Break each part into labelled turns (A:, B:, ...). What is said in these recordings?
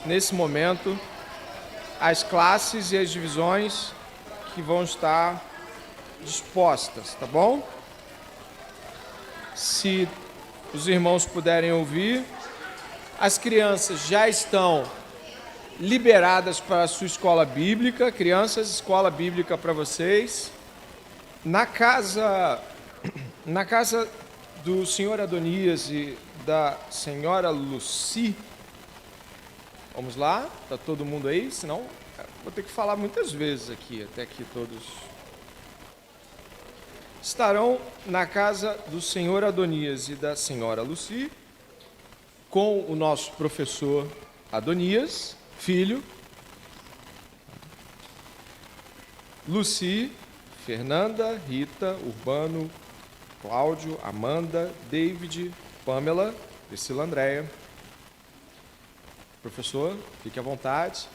A: nesse momento, as classes e as divisões que vão estar dispostas, tá bom? Se os irmãos puderem ouvir, as crianças já estão liberadas para a sua escola bíblica. Crianças, escola bíblica para vocês. Na casa do senhor Adonias e da senhora Lucy, vamos lá, tá todo mundo aí? Senão vou ter que falar muitas vezes aqui, até que todos estarão na casa do senhor Adonias e da senhora Lucy, com o nosso professor Adonias, filho, Lucy, Fernanda, Rita, Urbano, Cláudio, Amanda, David, Pamela, Priscila, Andréia. Professor, fique à vontade.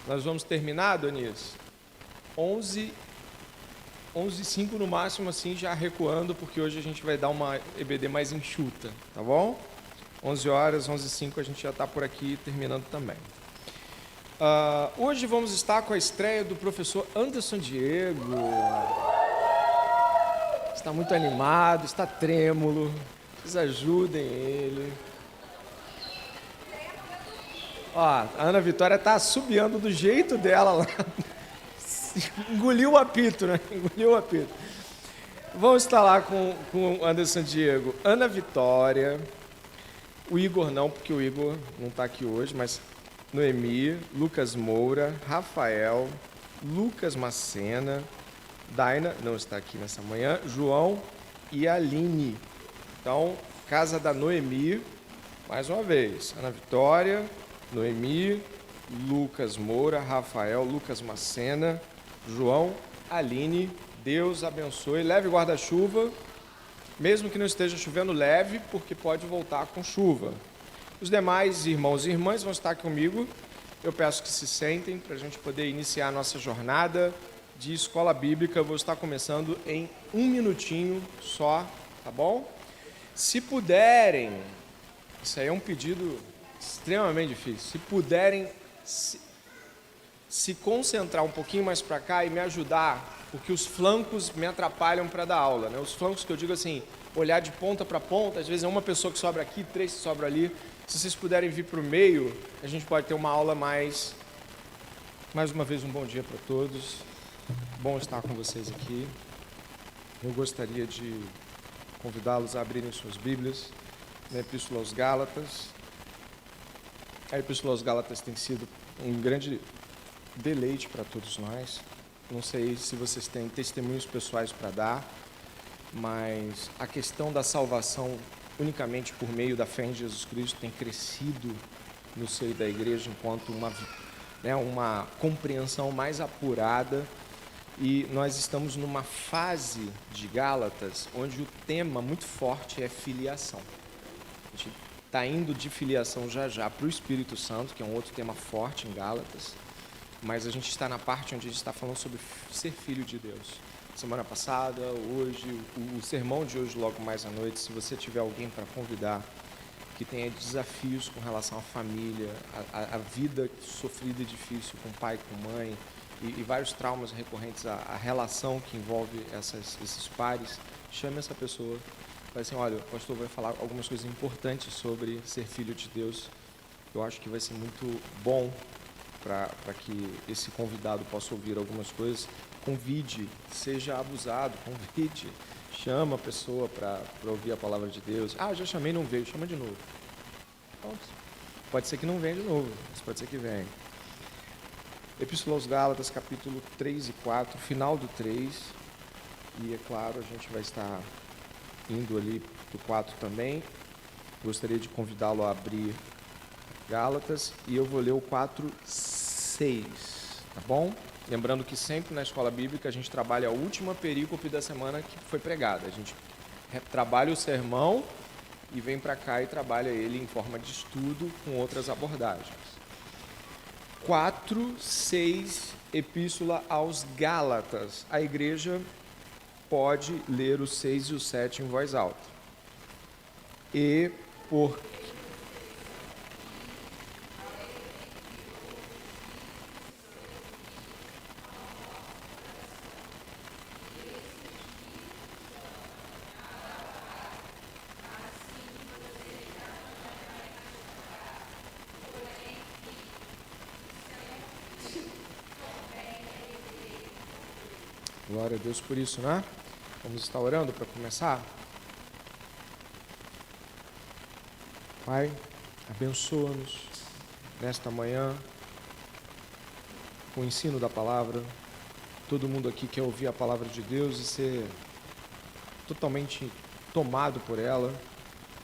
A: Nós vamos terminar, Adonias, 11h05 no máximo, assim, já recuando, porque hoje a gente vai dar uma EBD mais enxuta, tá bom? 11 horas, 11h05 a gente já está por aqui terminando também. Hoje vamos estar com a estreia do professor Anderson Diego. Está muito animado, está trêmulo. Vocês ajudem ele. Ó, a Ana Vitória está assobiando do jeito dela lá. Engoliu o apito, né? Engoliu o apito. Vamos estar lá com o Anderson Diego. Ana Vitória. O Igor não, porque o Igor não está aqui hoje, mas Noemi, Lucas Moura, Rafael, Lucas Macena, Daina, não está aqui nessa manhã, João e Aline. Então, casa da Noemi, mais uma vez, Ana Vitória, Noemi, Lucas Moura, Rafael, Lucas Macena, João, Aline. Deus abençoe, leve guarda-chuva, mesmo que não esteja chovendo, leve, porque pode voltar com chuva. Os demais irmãos e irmãs vão estar comigo. Eu peço que se sentem para a gente poder iniciar a nossa jornada de escola bíblica. Eu vou estar começando em 1 minutinho só, tá bom? Se puderem, isso aí é um pedido extremamente difícil, se puderem se concentrar um pouquinho mais para cá e me ajudar, porque os flancos me atrapalham para dar aula, né? Os flancos que eu digo assim, olhar de ponta para ponta, às vezes é uma pessoa que sobra aqui, 3 que sobra ali. Se vocês puderem vir para o meio, a gente pode ter uma aula mais uma vez, um bom dia para todos. Bom estar com vocês aqui. Eu gostaria de convidá-los a abrirem suas Bíblias na Epístola aos Gálatas. A Epístola aos Gálatas tem sido um grande deleite para todos nós. Não sei se vocês têm testemunhos pessoais para dar, mas a questão da salvação unicamente por meio da fé em Jesus Cristo tem crescido no seio da igreja enquanto uma compreensão mais apurada, e nós estamos numa fase de Gálatas onde o tema muito forte é filiação. A gente está indo de filiação já para o Espírito Santo, que é um outro tema forte em Gálatas, mas a gente está na parte onde a gente está falando sobre ser filho de Deus. Semana passada, hoje, o sermão de hoje, logo mais à noite, se você tiver alguém para convidar que tenha desafios com relação à família, a vida sofrida e difícil com pai, com mãe, e vários traumas recorrentes à relação que envolve esses pares, chame essa pessoa. Fale assim, olha, o pastor vai falar algumas coisas importantes sobre ser filho de Deus. Eu acho que vai ser muito bom para que esse convidado possa ouvir algumas coisas. Convide, seja abusado, convide, chama a pessoa para ouvir a palavra de Deus. Ah, já chamei, não veio, chama de novo. Pode ser que não venha de novo, mas pode ser que venha. Epístola aos Gálatas, capítulo 3 e 4, final do 3, e é claro, a gente vai estar indo ali para o 4 também. Gostaria de convidá-lo a abrir Gálatas, e eu vou ler o 4:6, tá bom? Lembrando que sempre na escola bíblica a gente trabalha a última perícope da semana que foi pregada. A gente trabalha o sermão e vem para cá e trabalha ele em forma de estudo com outras abordagens. 4:6, Epístola aos Gálatas. A igreja pode ler o 6 e o 7 em voz alta. E Glória a Deus por isso, né? Vamos estar orando para começar? Pai, abençoa-nos nesta manhã com o ensino da palavra. Todo mundo aqui quer ouvir a palavra de Deus e ser totalmente tomado por ela.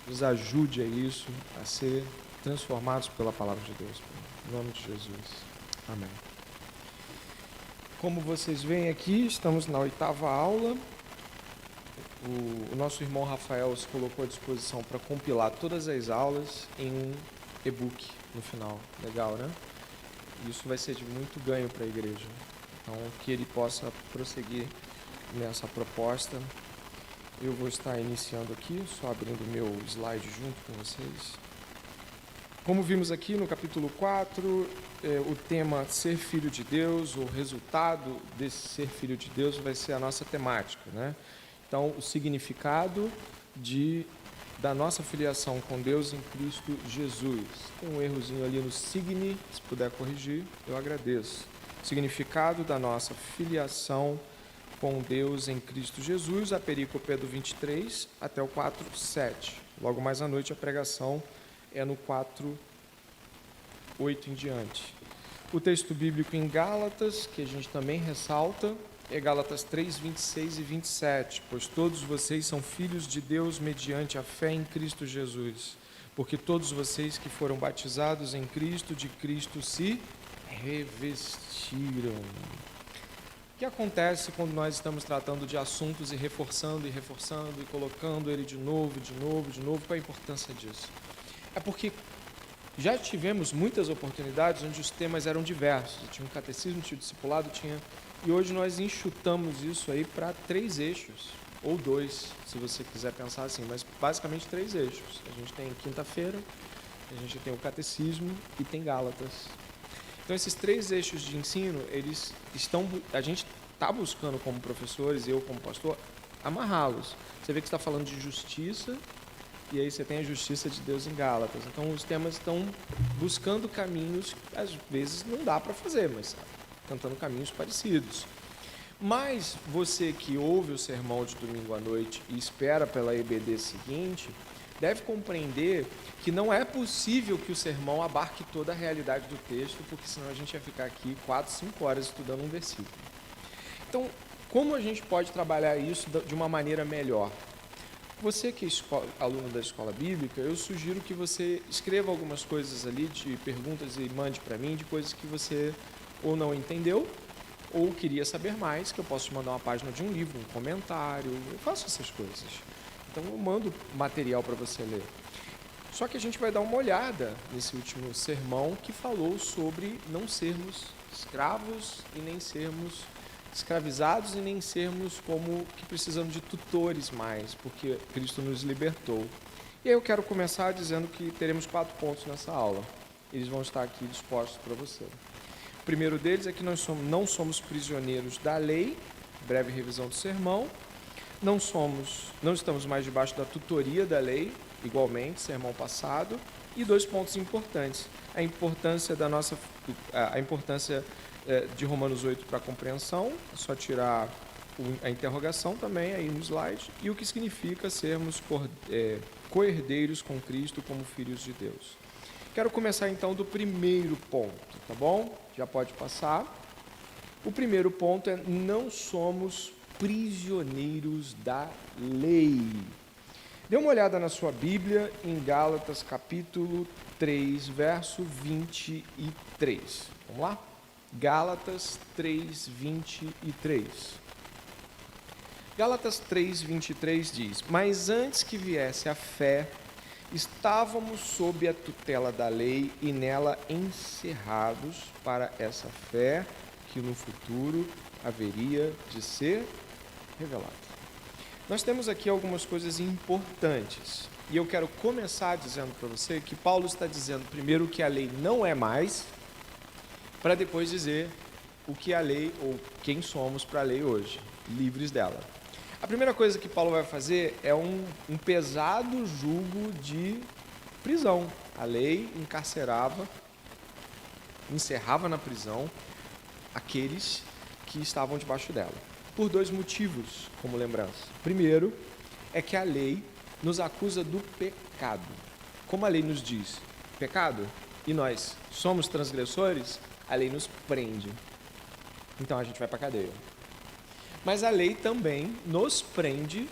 A: Nos ajude a isso, a ser transformados pela palavra de Deus. Em nome de Jesus. Amém. Como vocês veem aqui, estamos na 8ª aula. O nosso irmão Rafael se colocou à disposição para compilar todas as aulas em um e-book no final. Legal, né? Isso vai ser de muito ganho para a igreja. Então, que ele possa prosseguir nessa proposta. Eu vou estar iniciando aqui, só abrindo o meu slide junto com vocês. Como vimos aqui no capítulo 4, o tema ser filho de Deus, o resultado desse ser filho de Deus vai ser a nossa temática, né? Então, o significado da nossa filiação com Deus em Cristo Jesus. Tem um errozinho ali no signi, se puder corrigir, eu agradeço. Significado da nossa filiação com Deus em Cristo Jesus, a perícope é do 23 até o 4:7. Logo mais à noite a pregação é no 4:8 em diante. O texto bíblico em Gálatas, que a gente também ressalta, é Gálatas 3, 26 e 27. Pois todos vocês são filhos de Deus mediante a fé em Cristo Jesus. Porque todos vocês que foram batizados em Cristo, de Cristo se revestiram. O que acontece quando nós estamos tratando de assuntos e reforçando e colocando ele de novo? Qual a importância disso? É porque já tivemos muitas oportunidades onde os temas eram diversos. Tinha um catecismo, tinha um discipulado, e hoje nós enxutamos isso aí para 3 eixos, ou 2, se você quiser pensar assim, mas basicamente 3 eixos. A gente tem quinta-feira, a gente tem o catecismo e tem Gálatas. Então, esses 3 eixos de ensino, a gente está buscando como professores, eu como pastor, amarrá-los. Você vê que está falando de justiça, e aí você tem a justiça de Deus em Gálatas. Então, os temas estão buscando caminhos que às vezes não dá para fazer, mas tentando caminhos parecidos. Mas você que ouve o sermão de domingo à noite e espera pela EBD seguinte, deve compreender que não é possível que o sermão abarque toda a realidade do texto, porque senão a gente ia ficar aqui 4, 5 horas estudando um versículo. Então, como a gente pode trabalhar isso de uma maneira melhor? Você que é aluno da escola bíblica, eu sugiro que você escreva algumas coisas ali, de perguntas, e mande para mim de coisas que você ou não entendeu, ou queria saber mais, que eu posso te mandar uma página de um livro, um comentário, eu faço essas coisas. Então eu mando material para você ler. Só que a gente vai dar uma olhada nesse último sermão que falou sobre não sermos escravos e nem sermos escravizados e nem sermos como que precisamos de tutores mais, porque Cristo nos libertou. E aí eu quero começar dizendo que teremos 4 pontos nessa aula. Eles vão estar aqui dispostos para você. O primeiro deles é que nós não somos prisioneiros da lei, breve revisão do sermão. Não estamos mais debaixo da tutoria da lei, igualmente, sermão passado. E 2 pontos importantes. A importância de Romanos 8 para a compreensão, é só tirar a interrogação também aí no slide, e o que significa sermos co-herdeiros com Cristo como filhos de Deus. Quero começar então do primeiro ponto, tá bom? Já pode passar. O primeiro ponto é: não somos prisioneiros da lei. Dê uma olhada na sua Bíblia em Gálatas capítulo 3, verso 23. Vamos lá? Gálatas 3, 23. Gálatas 3, 23 diz: mas antes que viesse a fé, estávamos sob a tutela da lei e nela encerrados para essa fé que no futuro haveria de ser revelada. Nós temos aqui algumas coisas importantes. E eu quero começar dizendo para você que Paulo está dizendo primeiro que a lei não é mais, para depois dizer o que a lei, ou quem somos para a lei hoje, livres dela. A primeira coisa que Paulo vai fazer é um pesado jugo de prisão. A lei encerrava na prisão aqueles que estavam debaixo dela. por dois motivos, como lembrança. Primeiro, é que a lei nos acusa do pecado. Como a lei nos diz pecado, e nós somos transgressores, a lei nos prende. Então a gente vai para a cadeia. Mas a lei também nos prende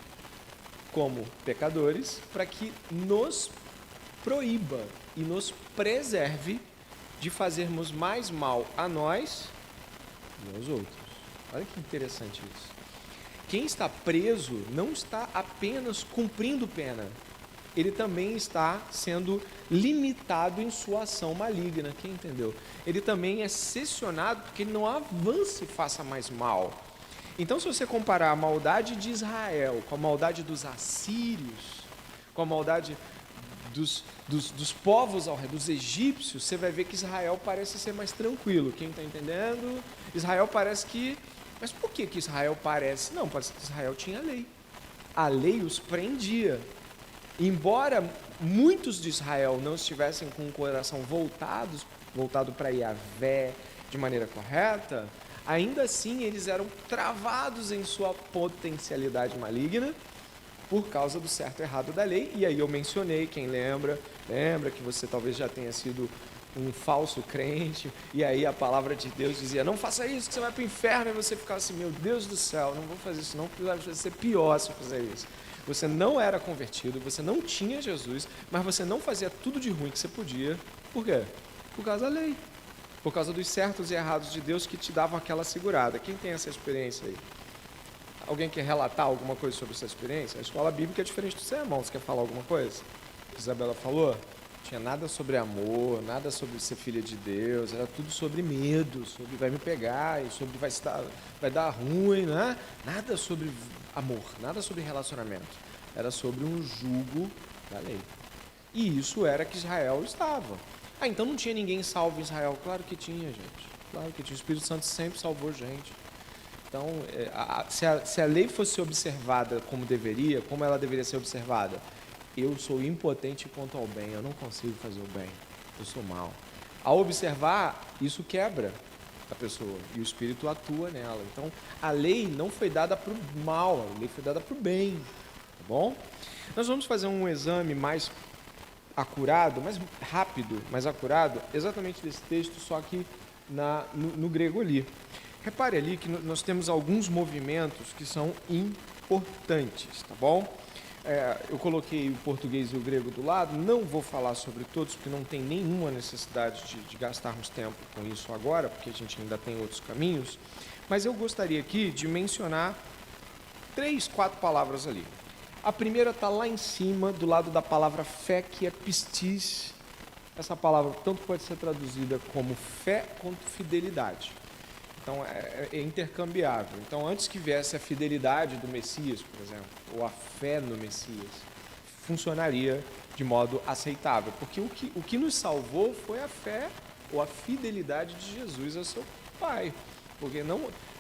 A: como pecadores para que nos proíba e nos preserve de fazermos mais mal a nós e aos outros. Olha que interessante isso. Quem está preso não está apenas cumprindo pena, ele também está sendo limitado em sua ação maligna. Quem entendeu? Ele também é cessionado porque ele não avance e faça mais mal. Então, se você comparar a maldade de Israel com a maldade dos assírios, com a maldade dos povos ao redor, dos egípcios, você vai ver que Israel parece ser mais tranquilo. Quem está entendendo? Israel parece que... Mas por que Israel parece? Não, parece que Israel tinha lei. A lei os prendia. Embora muitos de Israel não estivessem com o coração voltado para Yahvé de maneira correta, ainda assim eles eram travados em sua potencialidade maligna por causa do certo e errado da lei. E aí eu mencionei, quem lembra que você talvez já tenha sido um falso crente, e aí a palavra de Deus dizia, não faça isso que você vai para o inferno, e você ficava assim, meu Deus do céu, não vou fazer isso não, porque vai ser pior se eu fizer isso. Você não era convertido, você não tinha Jesus, mas você não fazia tudo de ruim que você podia. Por quê? Por causa da lei. Por causa dos certos e errados de Deus que te davam aquela segurada. Quem tem essa experiência aí? Alguém quer relatar alguma coisa sobre essa experiência? A escola bíblica é diferente do sermão. Você quer falar alguma coisa? Isabela falou? Tinha nada sobre amor, nada sobre ser filha de Deus, era tudo sobre medo, sobre vai me pegar, e sobre vai dar ruim, né? Nada sobre amor, nada sobre relacionamento. Era sobre um jugo da lei. E isso era que Israel estava. Ah, então não tinha ninguém salvo em Israel? Claro que tinha, gente. Claro que tinha. O Espírito Santo sempre salvou gente. Então, se a lei fosse observada como deveria, como ela deveria ser observada? Eu sou impotente quanto ao bem, eu não consigo fazer o bem, eu sou mal. Ao observar, isso quebra a pessoa e o Espírito atua nela. Então, a lei não foi dada para o mal, a lei foi dada para o bem, tá bom? Nós vamos fazer um exame mais acurado, mais rápido, mais acurado, exatamente desse texto, só que no grego ali. Repare ali que nós temos alguns movimentos que são importantes, tá bom? Eu coloquei o português e o grego do lado, não vou falar sobre todos, porque não tem nenhuma necessidade de gastarmos tempo com isso agora, porque a gente ainda tem outros caminhos, mas eu gostaria aqui de mencionar 3, 4 palavras ali. A primeira está lá em cima, do lado da palavra fé, que é pistis. Essa palavra tanto pode ser traduzida como fé quanto fidelidade. Então, é intercambiável. Então, antes que viesse a fidelidade do Messias, por exemplo, ou a fé no Messias, funcionaria de modo aceitável. Porque o que nos salvou foi a fé ou a fidelidade de Jesus ao seu Pai. Porque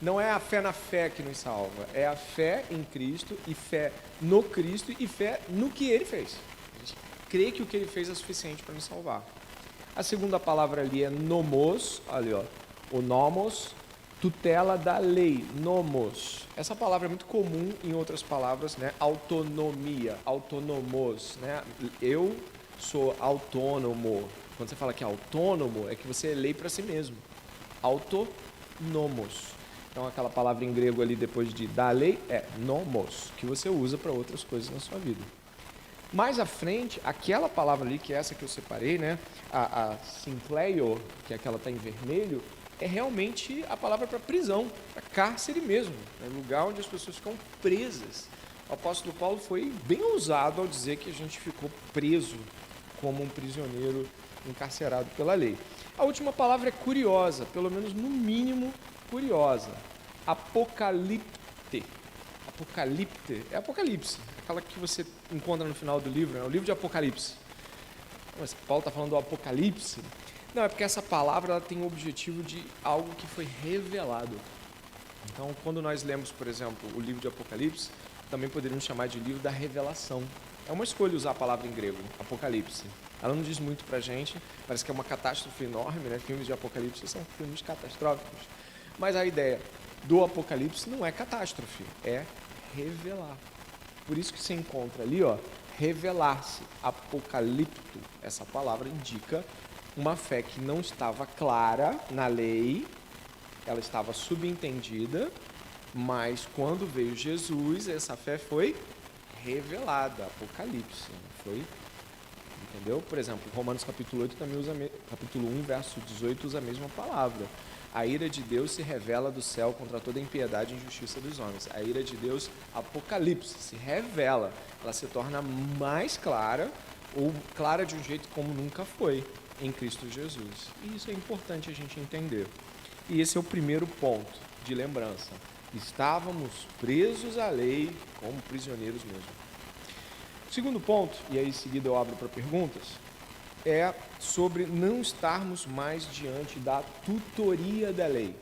A: não é a fé na fé que nos salva, é a fé em Cristo e fé no Cristo e fé no que Ele fez. A gente crê que o que Ele fez é suficiente para nos salvar. A segunda palavra ali é nomos, ali ó, o nomos, tutela da lei, nomos. Essa palavra é muito comum em outras palavras, né? Autonomia, autonomos, né? Eu sou autônomo. Quando você fala que é autônomo, é que você é lei para si mesmo. Autonomos. Então, aquela palavra em grego ali depois de da lei é nomos, que você usa para outras coisas na sua vida. Mais à frente, aquela palavra ali, que é essa que eu separei, né? A synkleio, que é aquela que está em vermelho, é realmente a palavra para prisão, para cárcere mesmo, é lugar onde as pessoas ficam presas. O apóstolo Paulo foi bem ousado ao dizer que a gente ficou preso como um prisioneiro encarcerado pela lei. A última palavra é curiosa, pelo menos no mínimo curiosa. Apocalipte. Apocalipte é Apocalipse, aquela que você encontra no final do livro, né? O livro de Apocalipse. Mas Paulo está falando do Apocalipse. Não, é porque essa palavra ela tem o objetivo de algo que foi revelado. Então, quando nós lemos, por exemplo, o livro de Apocalipse, também poderíamos chamar de livro da revelação. É uma escolha usar a palavra em grego, Apocalipse. Ela não diz muito pra gente, parece que é uma catástrofe enorme, né? Filmes de Apocalipse são filmes catastróficos. Mas a ideia, do Apocalipse não é catástrofe, é revelar. Por isso que você encontra ali, ó, revelar-se, apocalipto. Essa palavra indica uma fé que não estava clara na lei, ela estava subentendida, mas quando veio Jesus, essa fé foi revelada, Apocalipse, foi, entendeu? Por exemplo, Romanos capítulo 8 também usa, capítulo 1, verso 18, usa a mesma palavra. A ira de Deus se revela do céu contra toda impiedade e injustiça dos homens. A ira de Deus, Apocalipse, se revela, ela se torna mais clara, ou clara de um jeito como nunca foi em Cristo Jesus. E isso é importante a gente entender. E esse é o primeiro ponto de lembrança. Estávamos presos à lei como prisioneiros mesmo. Segundo ponto, e aí em seguida eu abro para perguntas, é sobre não estarmos mais diante da tutoria da lei.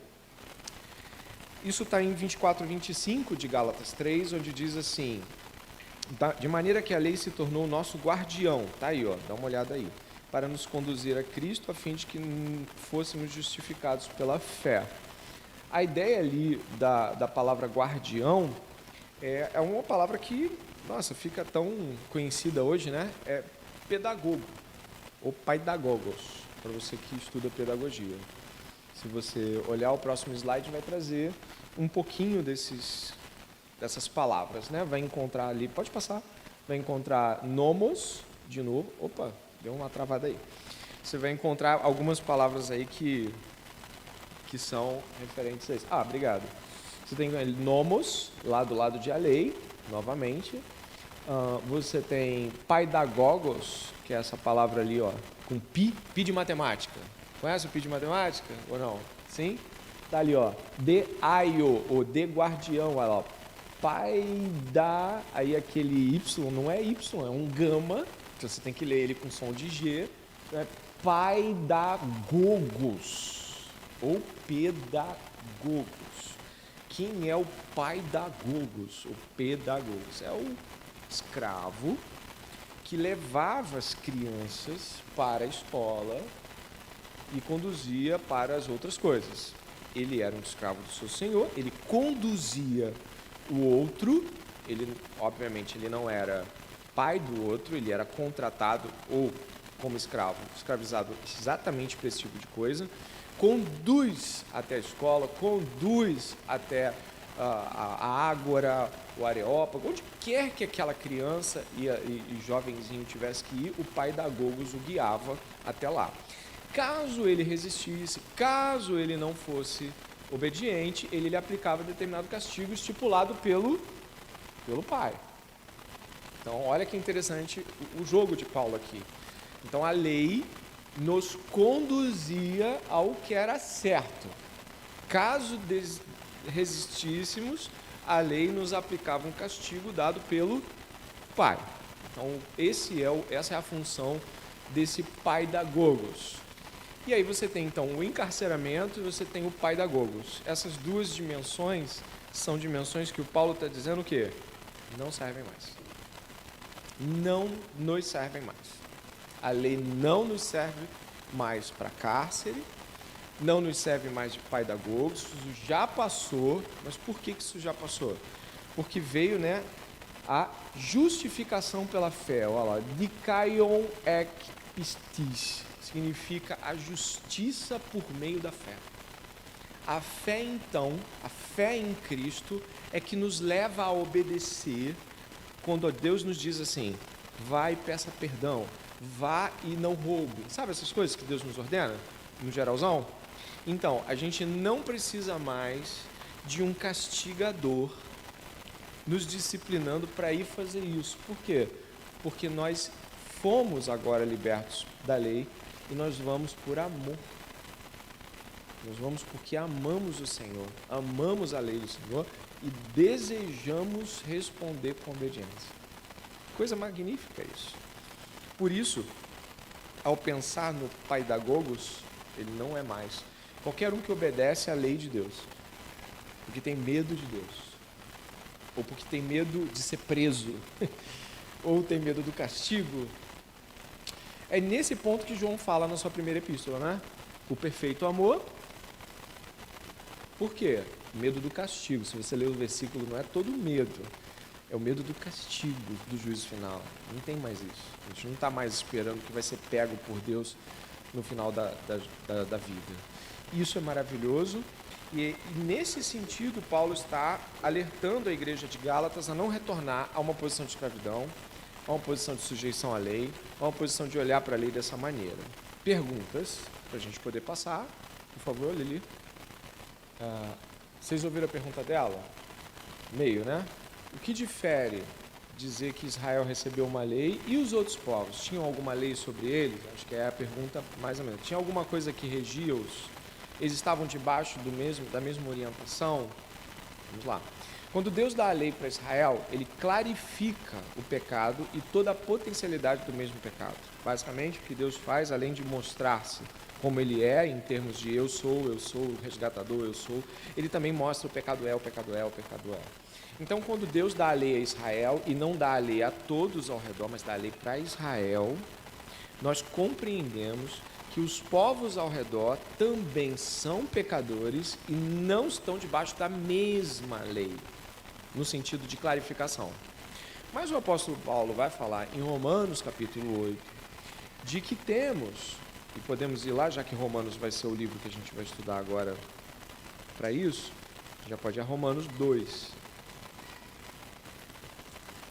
A: Isso está em 24 e 25 de Gálatas 3, onde diz assim, de maneira que a lei se tornou nosso guardião, tá aí, ó, dá uma olhada aí, para nos conduzir a Cristo, a fim de que fôssemos justificados pela fé. A ideia ali da palavra guardião é uma palavra que, nossa, fica tão conhecida hoje, né? É pedagogo, ou paidagogos, para você que estuda pedagogia. Se você olhar o próximo slide, vai trazer um pouquinho dessas palavras, né? Vai encontrar ali, pode passar, vai encontrar nomos, de novo, opa, deu uma travada aí. Você vai encontrar algumas palavras aí que são referentes a isso. Ah, obrigado. Você tem nomos, lá do lado de a lei, novamente. Você tem paidagogos, que é essa palavra ali, ó, com pi de matemática. Conhece o pi de matemática ou não? Sim? Tá ali, ó, de aio, ou de guardião, olha lá, paida, aí aquele y, não é y, é um gama, então você tem que ler ele com som de G, é paidagogos, ou pedagogos. Quem é o paidagogos, ou pedagogos? É o escravo que levava as crianças para a escola e conduzia para as outras coisas. Ele era um escravo do seu senhor, ele conduzia o outro, ele, obviamente, ele não era pai do outro, ele era contratado ou como escravo, escravizado exatamente para esse tipo de coisa, conduz até a escola, conduz até a ágora, o areópago, onde quer que aquela criança e jovenzinho tivesse que ir, o paidagogos o guiava até lá. Caso ele resistisse, caso ele não fosse obediente, ele lhe aplicava determinado castigo estipulado pelo pai. Então, olha que interessante o jogo de Paulo aqui. Então, a lei nos conduzia ao que era certo. Caso resistíssemos, a lei nos aplicava um castigo dado pelo pai. Então, essa é a função desse paidagogos. E aí você tem, então, o encarceramento e você tem o paidagogos. Essas duas dimensões são dimensões que o Paulo está dizendo o quê? Não servem mais. Não nos servem mais. A lei não nos serve mais para cárcere, não nos serve mais de paidagogos, isso já passou. Mas por que isso já passou? Porque veio, né, a justificação pela fé. Olha lá, dikaion ek pistis, significa a justiça por meio da fé. A fé, então, a fé em Cristo é que nos leva a obedecer quando Deus nos diz assim, vai e peça perdão, vá e não roube. Sabe essas coisas que Deus nos ordena, no geralzão? Então, a gente não precisa mais de um castigador nos disciplinando para ir fazer isso. Por quê? Porque nós fomos agora libertos da lei e nós vamos por amor. Nós vamos porque amamos o Senhor, amamos a lei do Senhor e desejamos responder com obediência. Coisa magnífica isso. Por isso, ao pensar no paidagogos, ele não é mais qualquer um que obedece à lei de Deus, porque tem medo de Deus, ou porque tem medo de ser preso, ou tem medo do castigo. É nesse ponto que João fala na sua primeira epístola, né? O perfeito amor Por quê? Medo do castigo. Se você ler o versículo, não é todo medo. É o medo do castigo, do juízo final. Não tem mais isso. A gente não está mais esperando que vai ser pego por Deus no final da vida. Isso é maravilhoso. E nesse sentido, Paulo está alertando a igreja de Gálatas a não retornar a uma posição de escravidão, a uma posição de sujeição à lei, a uma posição de olhar para a lei dessa maneira. Perguntas, para a gente poder passar. Por favor, Lili. Vocês ouviram a pergunta dela? Meio, né? O que difere dizer que Israel recebeu uma lei e os outros povos? Tinham alguma lei sobre eles? Acho que é a pergunta mais ou menos. Tinha alguma coisa que regia-os? Eles estavam debaixo da mesma orientação? Vamos lá. Quando Deus dá a lei para Israel, ele clarifica o pecado e toda a potencialidade do mesmo pecado. Basicamente, o que Deus faz, além de mostrar-se como ele é, em termos de eu sou o resgatador, eu sou, ele também mostra o pecado é, o pecado é, o pecado é. Então, quando Deus dá a lei a Israel, e não dá a lei a todos ao redor, mas dá a lei para Israel, nós compreendemos que os povos ao redor também são pecadores e não estão debaixo da mesma lei, no sentido de clarificação. Mas o apóstolo Paulo vai falar em Romanos capítulo 8, de que temos, e podemos ir lá, já que Romanos vai ser o livro que a gente vai estudar agora para isso, já pode ir a Romanos 2.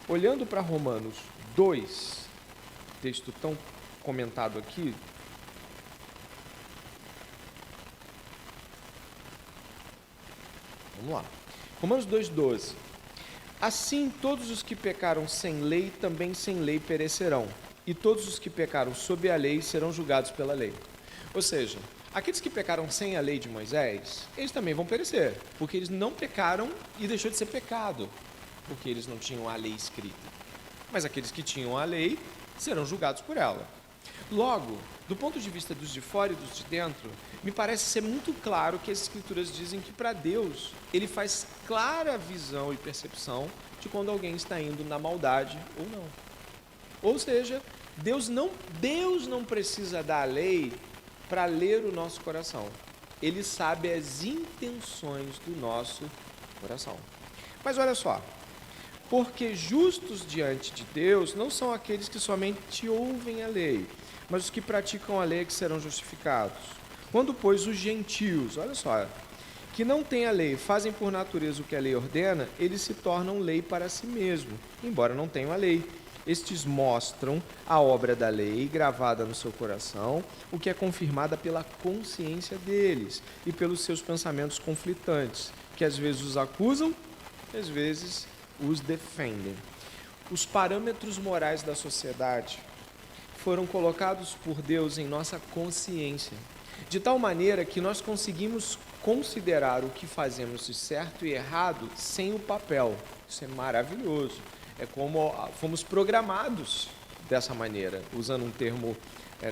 A: Olhando para Romanos 2, texto tão comentado aqui, vamos lá. Romanos 2,12. Assim, todos os que pecaram sem lei, também sem lei perecerão. E todos os que pecaram sob a lei serão julgados pela lei. Ou seja, aqueles que pecaram sem a lei de Moisés, eles também vão perecer, porque eles não pecaram e deixou de ser pecado, porque eles não tinham a lei escrita. Mas aqueles que tinham a lei serão julgados por ela. Logo, do ponto de vista dos de fora e dos de dentro, me parece ser muito claro que as Escrituras dizem que para Deus, Ele faz clara visão e percepção de quando alguém está indo na maldade ou não. Ou seja, Deus não precisa da lei para ler o nosso coração. Ele sabe as intenções do nosso coração. Mas olha só, porque justos diante de Deus não são aqueles que somente ouvem a lei, mas os que praticam a lei é que serão justificados. Quando, pois, os gentios, olha só, que não têm a lei, fazem por natureza o que a lei ordena, eles se tornam lei para si mesmo, embora não tenham a lei. Estes mostram a obra da lei gravada no seu coração, o que é confirmada pela consciência deles e pelos seus pensamentos conflitantes, que às vezes os acusam, às vezes os defendem. Os parâmetros morais da sociedade foram colocados por Deus em nossa consciência, de tal maneira que nós conseguimos considerar o que fazemos de certo e errado sem o papel. Isso é maravilhoso. É como fomos programados dessa maneira, usando um termo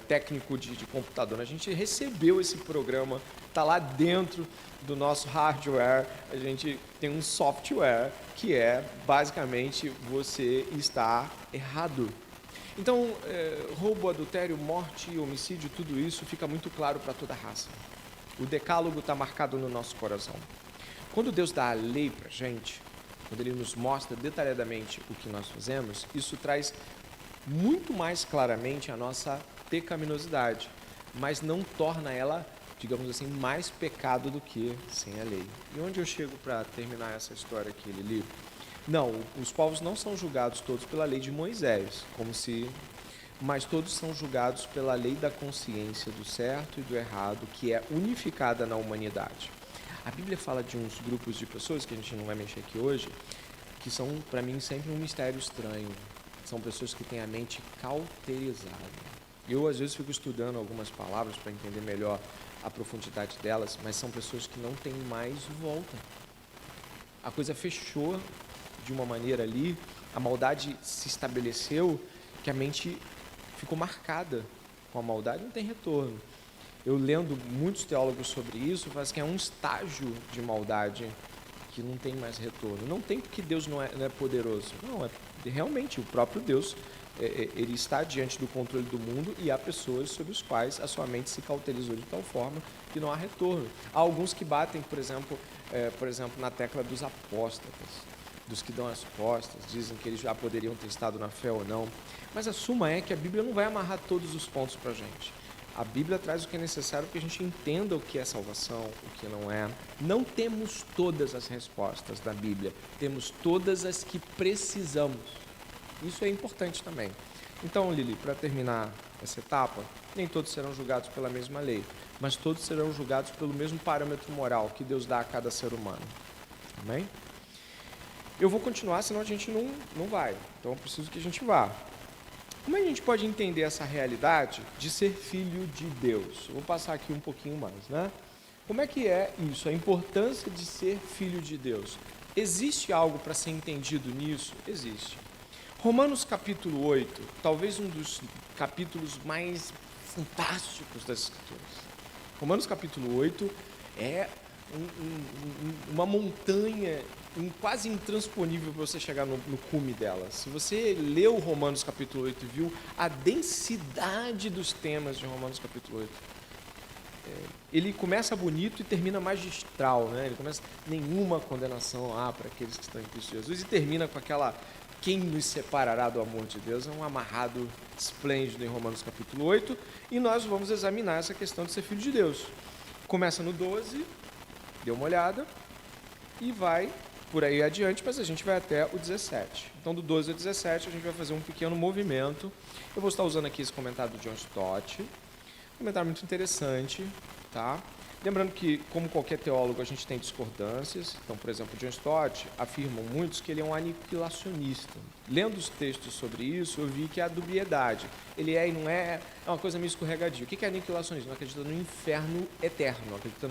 A: técnico de computador. A gente recebeu esse programa, está lá dentro do nosso hardware, a gente tem um software que é basicamente você está errado. Então, roubo, adultério, morte, homicídio, tudo isso fica muito claro para toda a raça. O decálogo está marcado no nosso coração. Quando Deus dá a lei para a gente, quando Ele nos mostra detalhadamente o que nós fazemos, isso traz muito mais claramente a nossa pecaminosidade, mas não torna ela, digamos assim, mais pecado do que sem a lei. E onde eu chego para terminar essa história aqui, Lili? Não, os povos não são julgados todos pela lei de Moisés, mas todos são julgados pela lei da consciência do certo e do errado, que é unificada na humanidade. A Bíblia fala de uns grupos de pessoas, que a gente não vai mexer aqui hoje, que são, para mim, sempre um mistério estranho. São pessoas que têm a mente cauterizada. Eu, às vezes, fico estudando algumas palavras para entender melhor a profundidade delas, mas são pessoas que não têm mais volta. A coisa fechou de uma maneira ali, a maldade se estabeleceu, que a mente ficou marcada com a maldade, não tem retorno. Eu lendo muitos teólogos sobre isso, faz que é um estágio de maldade que não tem mais retorno. Não tem porque Deus não é poderoso. Não, realmente o próprio Deus ele está diante do controle do mundo e há pessoas sobre os quais a sua mente se cauterizou de tal forma que não há retorno. Há alguns que batem, por exemplo, na tecla dos apóstatas, dos que dão as costas, dizem que eles já poderiam ter estado na fé ou não. Mas a suma é que a Bíblia não vai amarrar todos os pontos para a gente. A Bíblia traz o que é necessário para que a gente entenda o que é salvação, o que não é. Não temos todas as respostas da Bíblia, temos todas as que precisamos. Isso é importante também. Então, Lili, para terminar essa etapa, nem todos serão julgados pela mesma lei, mas todos serão julgados pelo mesmo parâmetro moral que Deus dá a cada ser humano. Amém? Eu vou continuar, senão a gente não vai. Então, eu preciso que a gente vá. Como é que a gente pode entender essa realidade de ser filho de Deus? Eu vou passar aqui um pouquinho mais, né? Como é que é isso, a importância de ser filho de Deus? Existe algo para ser entendido nisso? Existe. Romanos capítulo 8, talvez um dos capítulos mais fantásticos das Escrituras. Romanos capítulo 8 é uma montanha quase intransponível para você chegar no cume dela. Se você leu Romanos capítulo 8 e viu a densidade dos temas de Romanos capítulo 8, ele começa bonito e termina magistral, né? Ele começa nenhuma condenação para aqueles que estão em Cristo Jesus e termina com aquela quem nos separará do amor de Deus, é um amarrado esplêndido em Romanos capítulo 8, e nós vamos examinar essa questão de ser filho de Deus. Começa no 12, dê uma olhada, e vai por aí adiante, mas a gente vai até o 17. Então, do 12 ao 17, a gente vai fazer um pequeno movimento. Eu vou estar usando aqui esse comentário do John Stott, um comentário muito interessante, tá? Lembrando que, como qualquer teólogo, a gente tem discordâncias. Então, por exemplo, John Stott afirmam muitos que ele é um aniquilacionista. Lendo os textos sobre isso, eu vi que há dubiedade. Ele é e não é uma coisa meio escorregadia. O que é aniquilacionismo? Não acredita no inferno eterno, não acredita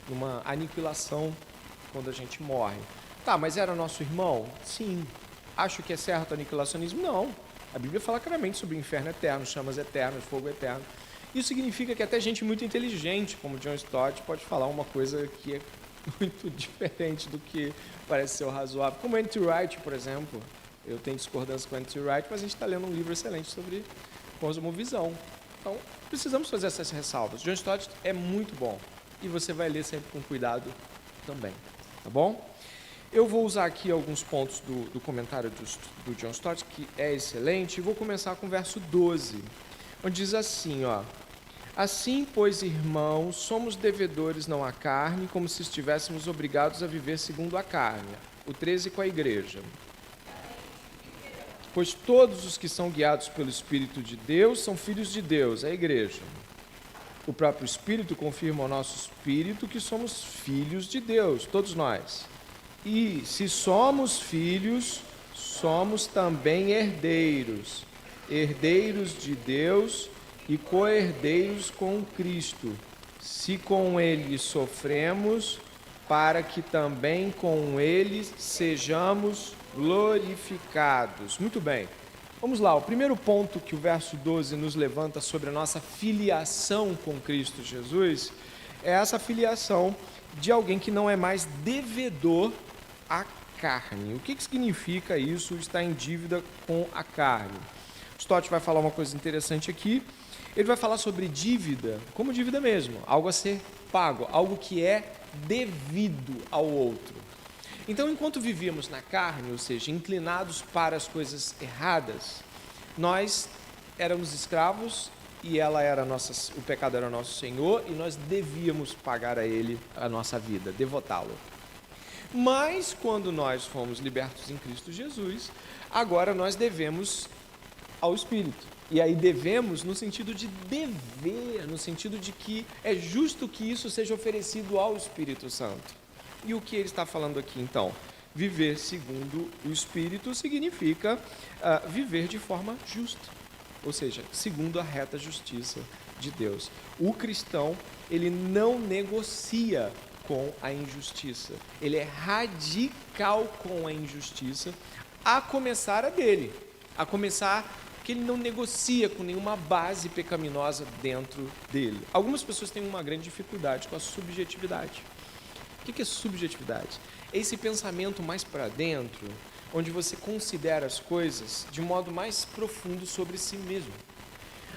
A: numa aniquilação quando a gente morre. Tá, mas era nosso irmão? Sim. Acho que é certo o aniquilacionismo? Não. A Bíblia fala claramente sobre o inferno eterno, chamas eternas, fogo eterno. Isso significa que até gente muito inteligente, como John Stott, pode falar uma coisa que é muito diferente do que parece ser o razoável. Como N.T. Wright, por exemplo. Eu tenho discordância com N.T. Wright, mas a gente está lendo um livro excelente sobre cosmovisão. Então, precisamos fazer essas ressalvas. John Stott é muito bom. E você vai ler sempre com cuidado também. Tá bom? Eu vou usar aqui alguns pontos do comentário do John Stott, que é excelente, e vou começar com o verso 12, onde diz assim, ó: assim, pois, irmãos, somos devedores não à carne, como se estivéssemos obrigados a viver segundo a carne. O 13 com a igreja. Pois todos os que são guiados pelo Espírito de Deus são filhos de Deus, a igreja. O próprio Espírito confirma ao nosso espírito que somos filhos de Deus, todos nós. E se somos filhos, somos também herdeiros, herdeiros de Deus e co-herdeiros com Cristo, se com Ele sofremos, para que também com Ele sejamos glorificados. Muito bem. Vamos lá, o primeiro ponto que o verso 12 nos levanta sobre a nossa filiação com Cristo Jesus é essa filiação de alguém que não é mais devedor à carne. O que significa isso, estar em dívida com a carne? Stott vai falar uma coisa interessante aqui. Ele vai falar sobre dívida, como dívida mesmo, algo a ser pago, algo que é devido ao outro. Então, enquanto vivíamos na carne, ou seja, inclinados para as coisas erradas, nós éramos escravos e o pecado era nosso Senhor e nós devíamos pagar a Ele a nossa vida, devotá-lo. Mas, quando nós fomos libertos em Cristo Jesus, agora nós devemos ao Espírito. E aí devemos no sentido de dever, no sentido de que é justo que isso seja oferecido ao Espírito Santo. E o que ele está falando aqui, então? Viver segundo o Espírito significa viver de forma justa, ou seja, segundo a reta justiça de Deus. O cristão, ele não negocia com a injustiça, ele é radical com a injustiça, a começar a dele, a começar que ele não negocia com nenhuma base pecaminosa dentro dele. Algumas pessoas têm uma grande dificuldade com a subjetividade. O que é subjetividade? É esse pensamento mais para dentro onde você considera as coisas de modo mais profundo sobre si mesmo.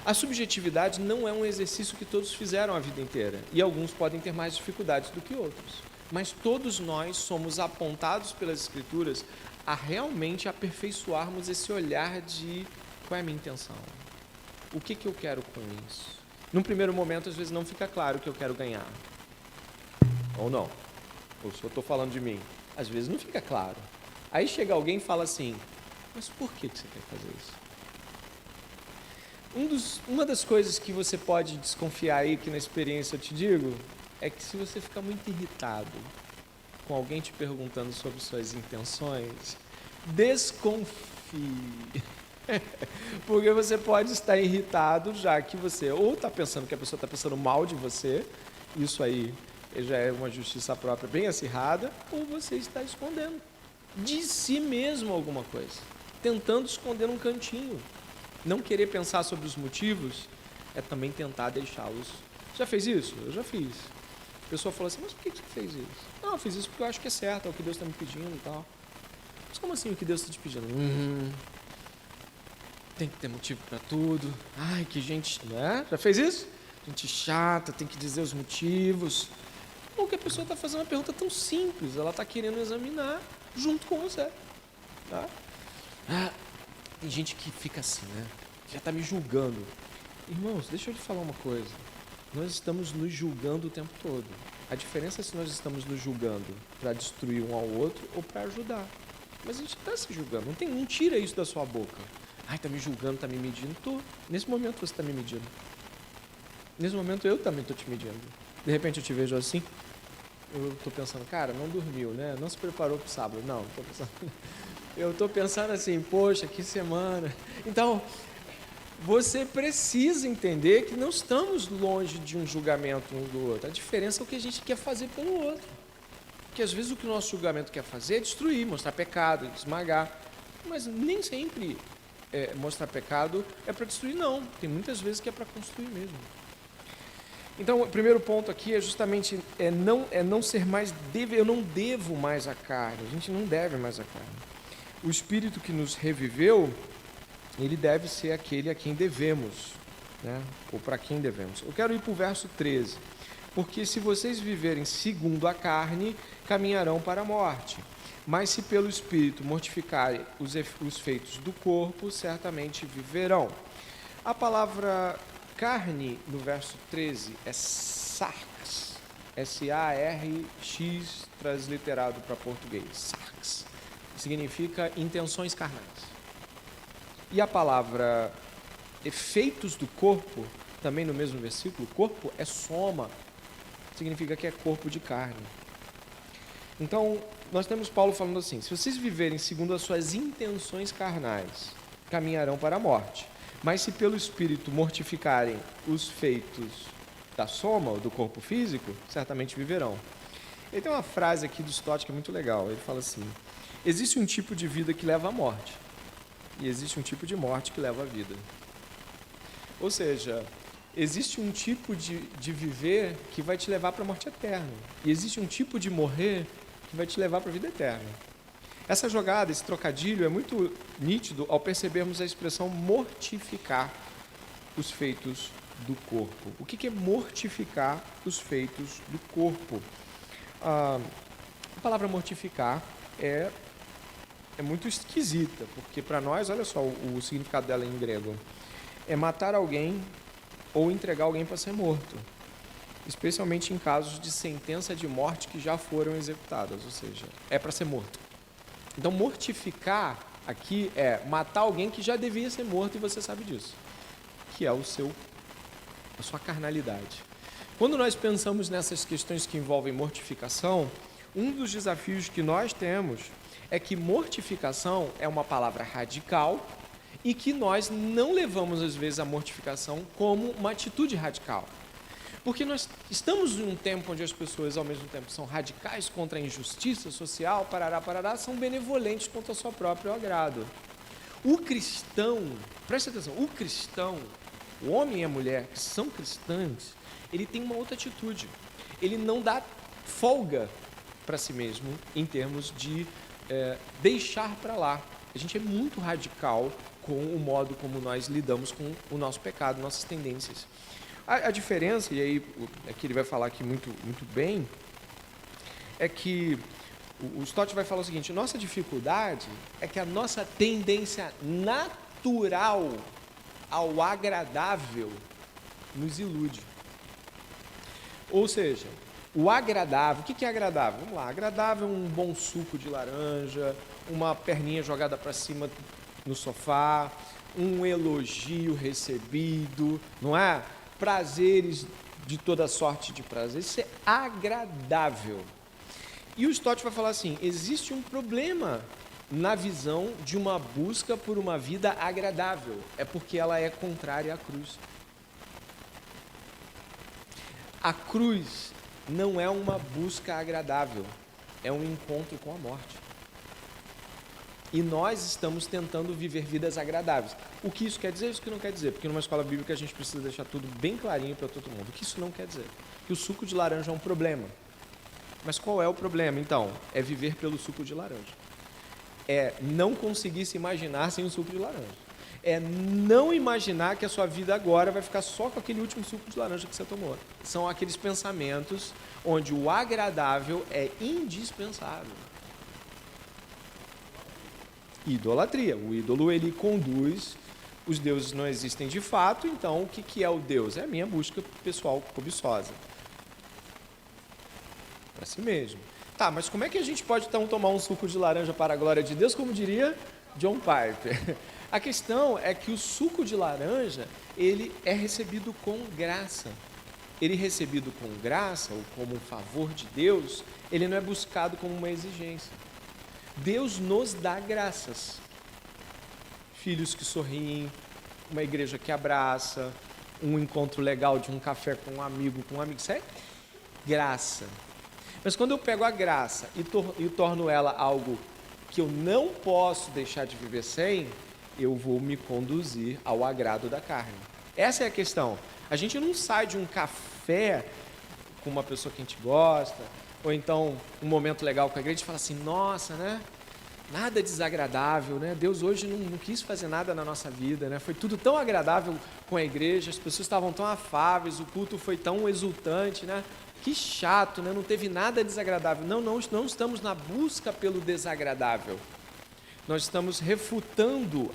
A: A subjetividade não é um exercício que todos fizeram a vida inteira, e alguns podem ter mais dificuldades do que outros. Mas todos nós somos apontados pelas Escrituras a realmente aperfeiçoarmos esse olhar de qual é a minha intenção? O que eu quero com isso? Num primeiro momento, às vezes, não fica claro o que eu quero ganhar. Ou não. Ou se eu estou falando de mim. Às vezes não fica claro. Aí chega alguém e fala assim, mas por que você quer fazer isso? Uma das coisas que você pode desconfiar aí, que na experiência eu te digo, é que se você ficar muito irritado com alguém te perguntando sobre suas intenções, desconfie. Porque você pode estar irritado, já que você ou está pensando que a pessoa está pensando mal de você, isso aí já é uma justiça própria bem acirrada, ou você está escondendo de si mesmo alguma coisa, tentando esconder num cantinho. Não querer pensar sobre os motivos é também tentar deixá-los. Já fez isso? Eu já fiz. A pessoa falou assim, mas por que você fez isso? Não, eu fiz isso porque eu acho que é certo, é o que Deus está me pedindo e tal. Mas como assim o que Deus está te pedindo? Tem que ter motivo para tudo. Ai, que gente, né? Já fez isso? Gente chata, tem que dizer os motivos. Ou que a pessoa está fazendo uma pergunta tão simples, ela está querendo examinar junto com você. Tá? Tem gente que fica assim, né? Já está me julgando. Irmãos, deixa eu te falar uma coisa. Nós estamos nos julgando o tempo todo. A diferença é se nós estamos nos julgando para destruir um ao outro ou para ajudar. Mas a gente está se julgando. Não tira isso da sua boca. Ai, está me julgando, está me medindo. Tô. Nesse momento você está me medindo. Nesse momento eu também estou te medindo. De repente eu te vejo assim. Eu estou pensando, cara, não dormiu, né? Não se preparou para o sábado. Não, estou pensando... Eu estou pensando assim, poxa, que semana. Então, você precisa entender que não estamos longe de um julgamento um do outro. A diferença é o que a gente quer fazer pelo outro. Porque às vezes o que o nosso julgamento quer fazer é destruir, mostrar pecado, esmagar. Mas nem sempre mostrar pecado é para destruir, não. Tem muitas vezes que é para construir mesmo. Então, o primeiro ponto aqui é justamente não ser mais... eu não devo mais a carne. A gente não deve mais a carne. O Espírito que nos reviveu, ele deve ser aquele a quem devemos, né? Ou para quem devemos. Eu quero ir para o verso 13. Porque se vocês viverem segundo a carne, caminharão para a morte. Mas se pelo Espírito mortificarem os feitos do corpo, certamente viverão. A palavra carne, no verso 13, é sarx. S-A-R-X, transliterado para português. Sarx. Significa intenções carnais. E a palavra efeitos do corpo, também no mesmo versículo, corpo é soma, significa que é corpo de carne. Então, nós temos Paulo falando assim, se vocês viverem segundo as suas intenções carnais, caminharão para a morte. Mas se pelo Espírito mortificarem os feitos da soma, ou do corpo físico, certamente viverão. Ele tem uma frase aqui do Stott que é muito legal, ele fala assim, existe um tipo de vida que leva à morte, e existe um tipo de morte que leva à vida. Ou seja, existe um tipo de viver que vai te levar para a morte eterna. E existe um tipo de morrer que vai te levar para a vida eterna. Essa jogada, esse trocadilho é muito nítido ao percebermos a expressão mortificar os feitos do corpo. O que é mortificar os feitos do corpo? A palavra mortificar é muito esquisita, porque para nós, olha só o significado dela em grego, é matar alguém ou entregar alguém para ser morto, especialmente em casos de sentença de morte que já foram executadas, ou seja, é para ser morto. Então, mortificar aqui é matar alguém que já devia ser morto e você sabe disso, que é a sua carnalidade. Quando nós pensamos nessas questões que envolvem mortificação, um dos desafios que nós temos é que mortificação é uma palavra radical e que nós não levamos, às vezes, a mortificação como uma atitude radical. Porque nós estamos em um tempo onde as pessoas, ao mesmo tempo, são radicais contra a injustiça social, parará, são benevolentes contra o seu próprio agrado. O cristão, presta atenção, o homem e a mulher que são cristãos, ele tem uma outra atitude. Ele não dá folga para si mesmo em termos de deixar para lá. A gente é muito radical com o modo como nós lidamos com o nosso pecado, nossas tendências. A diferença, e aí aqui ele vai falar aqui muito bem, é que o Stott vai falar o seguinte: nossa dificuldade é que a nossa tendência natural ao agradável nos ilude. Ou seja, o agradável, o que é agradável? Vamos lá, agradável é um bom suco de laranja, uma perninha jogada para cima no sofá, um elogio recebido, não é? Prazeres de toda sorte de prazer, isso é agradável. E o Stott vai falar assim: existe um problema na visão de uma busca por uma vida agradável, é porque ela é contrária à cruz. A cruz não é uma busca agradável, é um encontro com a morte. E nós estamos tentando viver vidas agradáveis. O que isso quer dizer? Isso que não quer dizer, porque numa escola bíblica a gente precisa deixar tudo bem clarinho para todo mundo. O que isso não quer dizer? Que o suco de laranja é um problema. Mas qual é o problema, então? É viver pelo suco de laranja. É não conseguir se imaginar sem o suco de laranja. É não imaginar que a sua vida agora vai ficar só com aquele último suco de laranja que você tomou. São aqueles pensamentos onde o agradável é indispensável. Idolatria. O ídolo, ele conduz, os deuses não existem de fato, então o que é o Deus? É a minha busca pessoal cobiçosa. Para si mesmo. Tá, mas como é que a gente pode então tomar um suco de laranja para a glória de Deus, como diria John Piper? A questão é que o suco de laranja, ele é recebido com graça. Ele recebido com graça, ou como um favor de Deus, ele não é buscado como uma exigência. Deus nos dá graças. Filhos que sorriem, uma igreja que abraça, um encontro legal de um café com um amigo, isso é graça. Mas quando eu pego a graça e torno ela algo que eu não posso deixar de viver sem, eu vou me conduzir ao agrado da carne. Essa é a questão. A gente não sai de um café com uma pessoa que a gente gosta, ou então um momento legal com a igreja e fala assim: nossa, né? Nada desagradável, né? Deus hoje não quis fazer nada na nossa vida, né? Foi tudo tão agradável com a igreja, as pessoas estavam tão afáveis, o culto foi tão exultante, né? Que chato, né? Não teve nada desagradável. Não estamos na busca pelo desagradável. Nós estamos refutando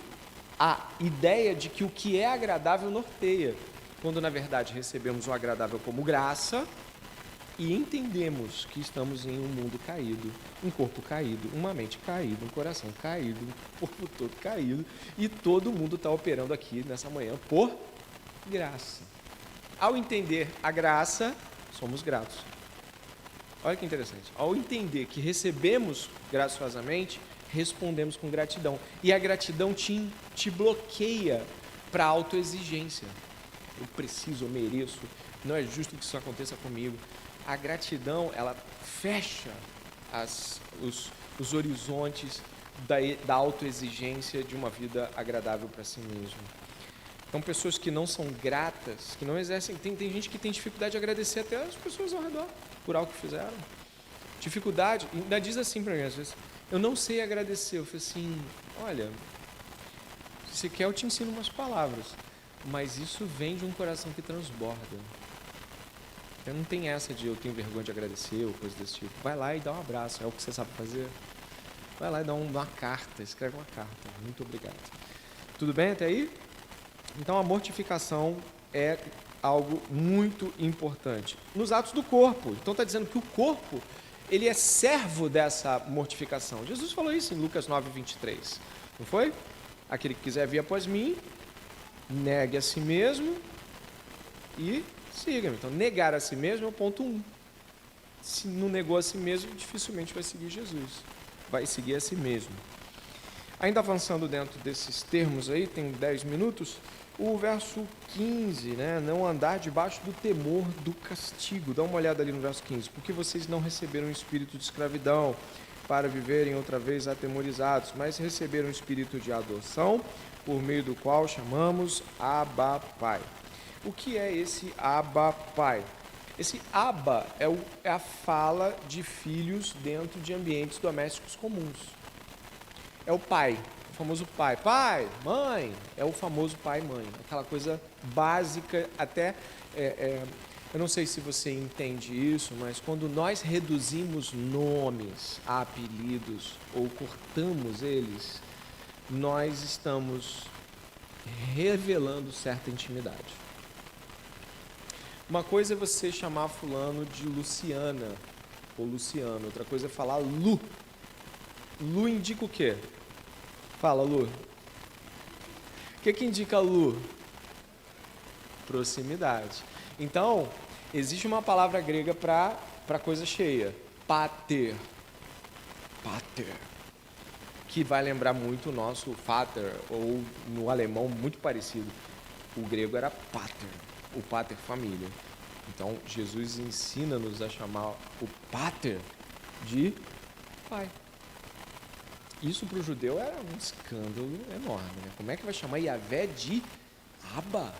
A: a ideia de que o que é agradável norteia, quando na verdade recebemos o agradável como graça e entendemos que estamos em um mundo caído, um corpo caído, uma mente caída, um coração caído, um corpo todo caído, e todo mundo está operando aqui nessa manhã por graça. Ao entender a graça, somos gratos. Olha que interessante. Ao entender que recebemos graciosamente, respondemos com gratidão. E a gratidão te bloqueia para a autoexigência. Eu preciso, eu mereço, não é justo que isso aconteça comigo. A gratidão, ela fecha os horizontes da autoexigência de uma vida agradável para si mesmo. Então, pessoas que não são gratas, que não exercem... Tem gente que tem dificuldade de agradecer até as pessoas ao redor, por algo que fizeram. Dificuldade, ainda diz assim para mim, às vezes: eu não sei agradecer. Eu falei assim: olha, se você quer eu te ensino umas palavras, mas isso vem de um coração que transborda. Eu não tenho essa de eu tenho vergonha de agradecer ou coisa desse tipo. Vai lá e dá um abraço, é o que você sabe fazer. Vai lá e dá uma carta, escreve uma carta. Muito obrigado. Tudo bem até aí? Então a mortificação é algo muito importante. Nos atos do corpo, então está dizendo que o corpo, ele é servo dessa mortificação. Jesus falou isso em Lucas 9, 23, não foi? Aquele que quiser vir após mim, negue a si mesmo e siga-me. Então, negar a si mesmo é o ponto 1. Se não negou a si mesmo, dificilmente vai seguir Jesus. Vai seguir a si mesmo. Ainda avançando dentro desses termos aí, tem 10 minutos, o verso 15, né? Não andar debaixo do temor do castigo. Dá uma olhada ali no verso 15. Porque vocês não receberam um espírito de escravidão para viverem outra vez atemorizados, mas receberam um espírito de adoção, por meio do qual chamamos Abba Pai. O que é esse Abba Pai? Esse Abba é a fala de filhos dentro de ambientes domésticos comuns. É o pai, o famoso pai. Pai, mãe, é o famoso pai e mãe. Aquela coisa básica, até... eu não sei se você entende isso, mas quando nós reduzimos nomes a apelidos ou cortamos eles, nós estamos revelando certa intimidade. Uma coisa é você chamar fulano de Luciana ou Luciano, outra coisa é falar Lu. Lu indica o quê? Fala, Lu. O que indica Lu? Proximidade. Então, existe uma palavra grega para coisa cheia. Pater. Pater. Que vai lembrar muito o nosso Vater, ou no alemão muito parecido. O grego era pater, o pater família. Então, Jesus ensina-nos a chamar o pater de pai. Isso para o judeu era um escândalo enorme, né? Como é que vai chamar Yahvé de Abba?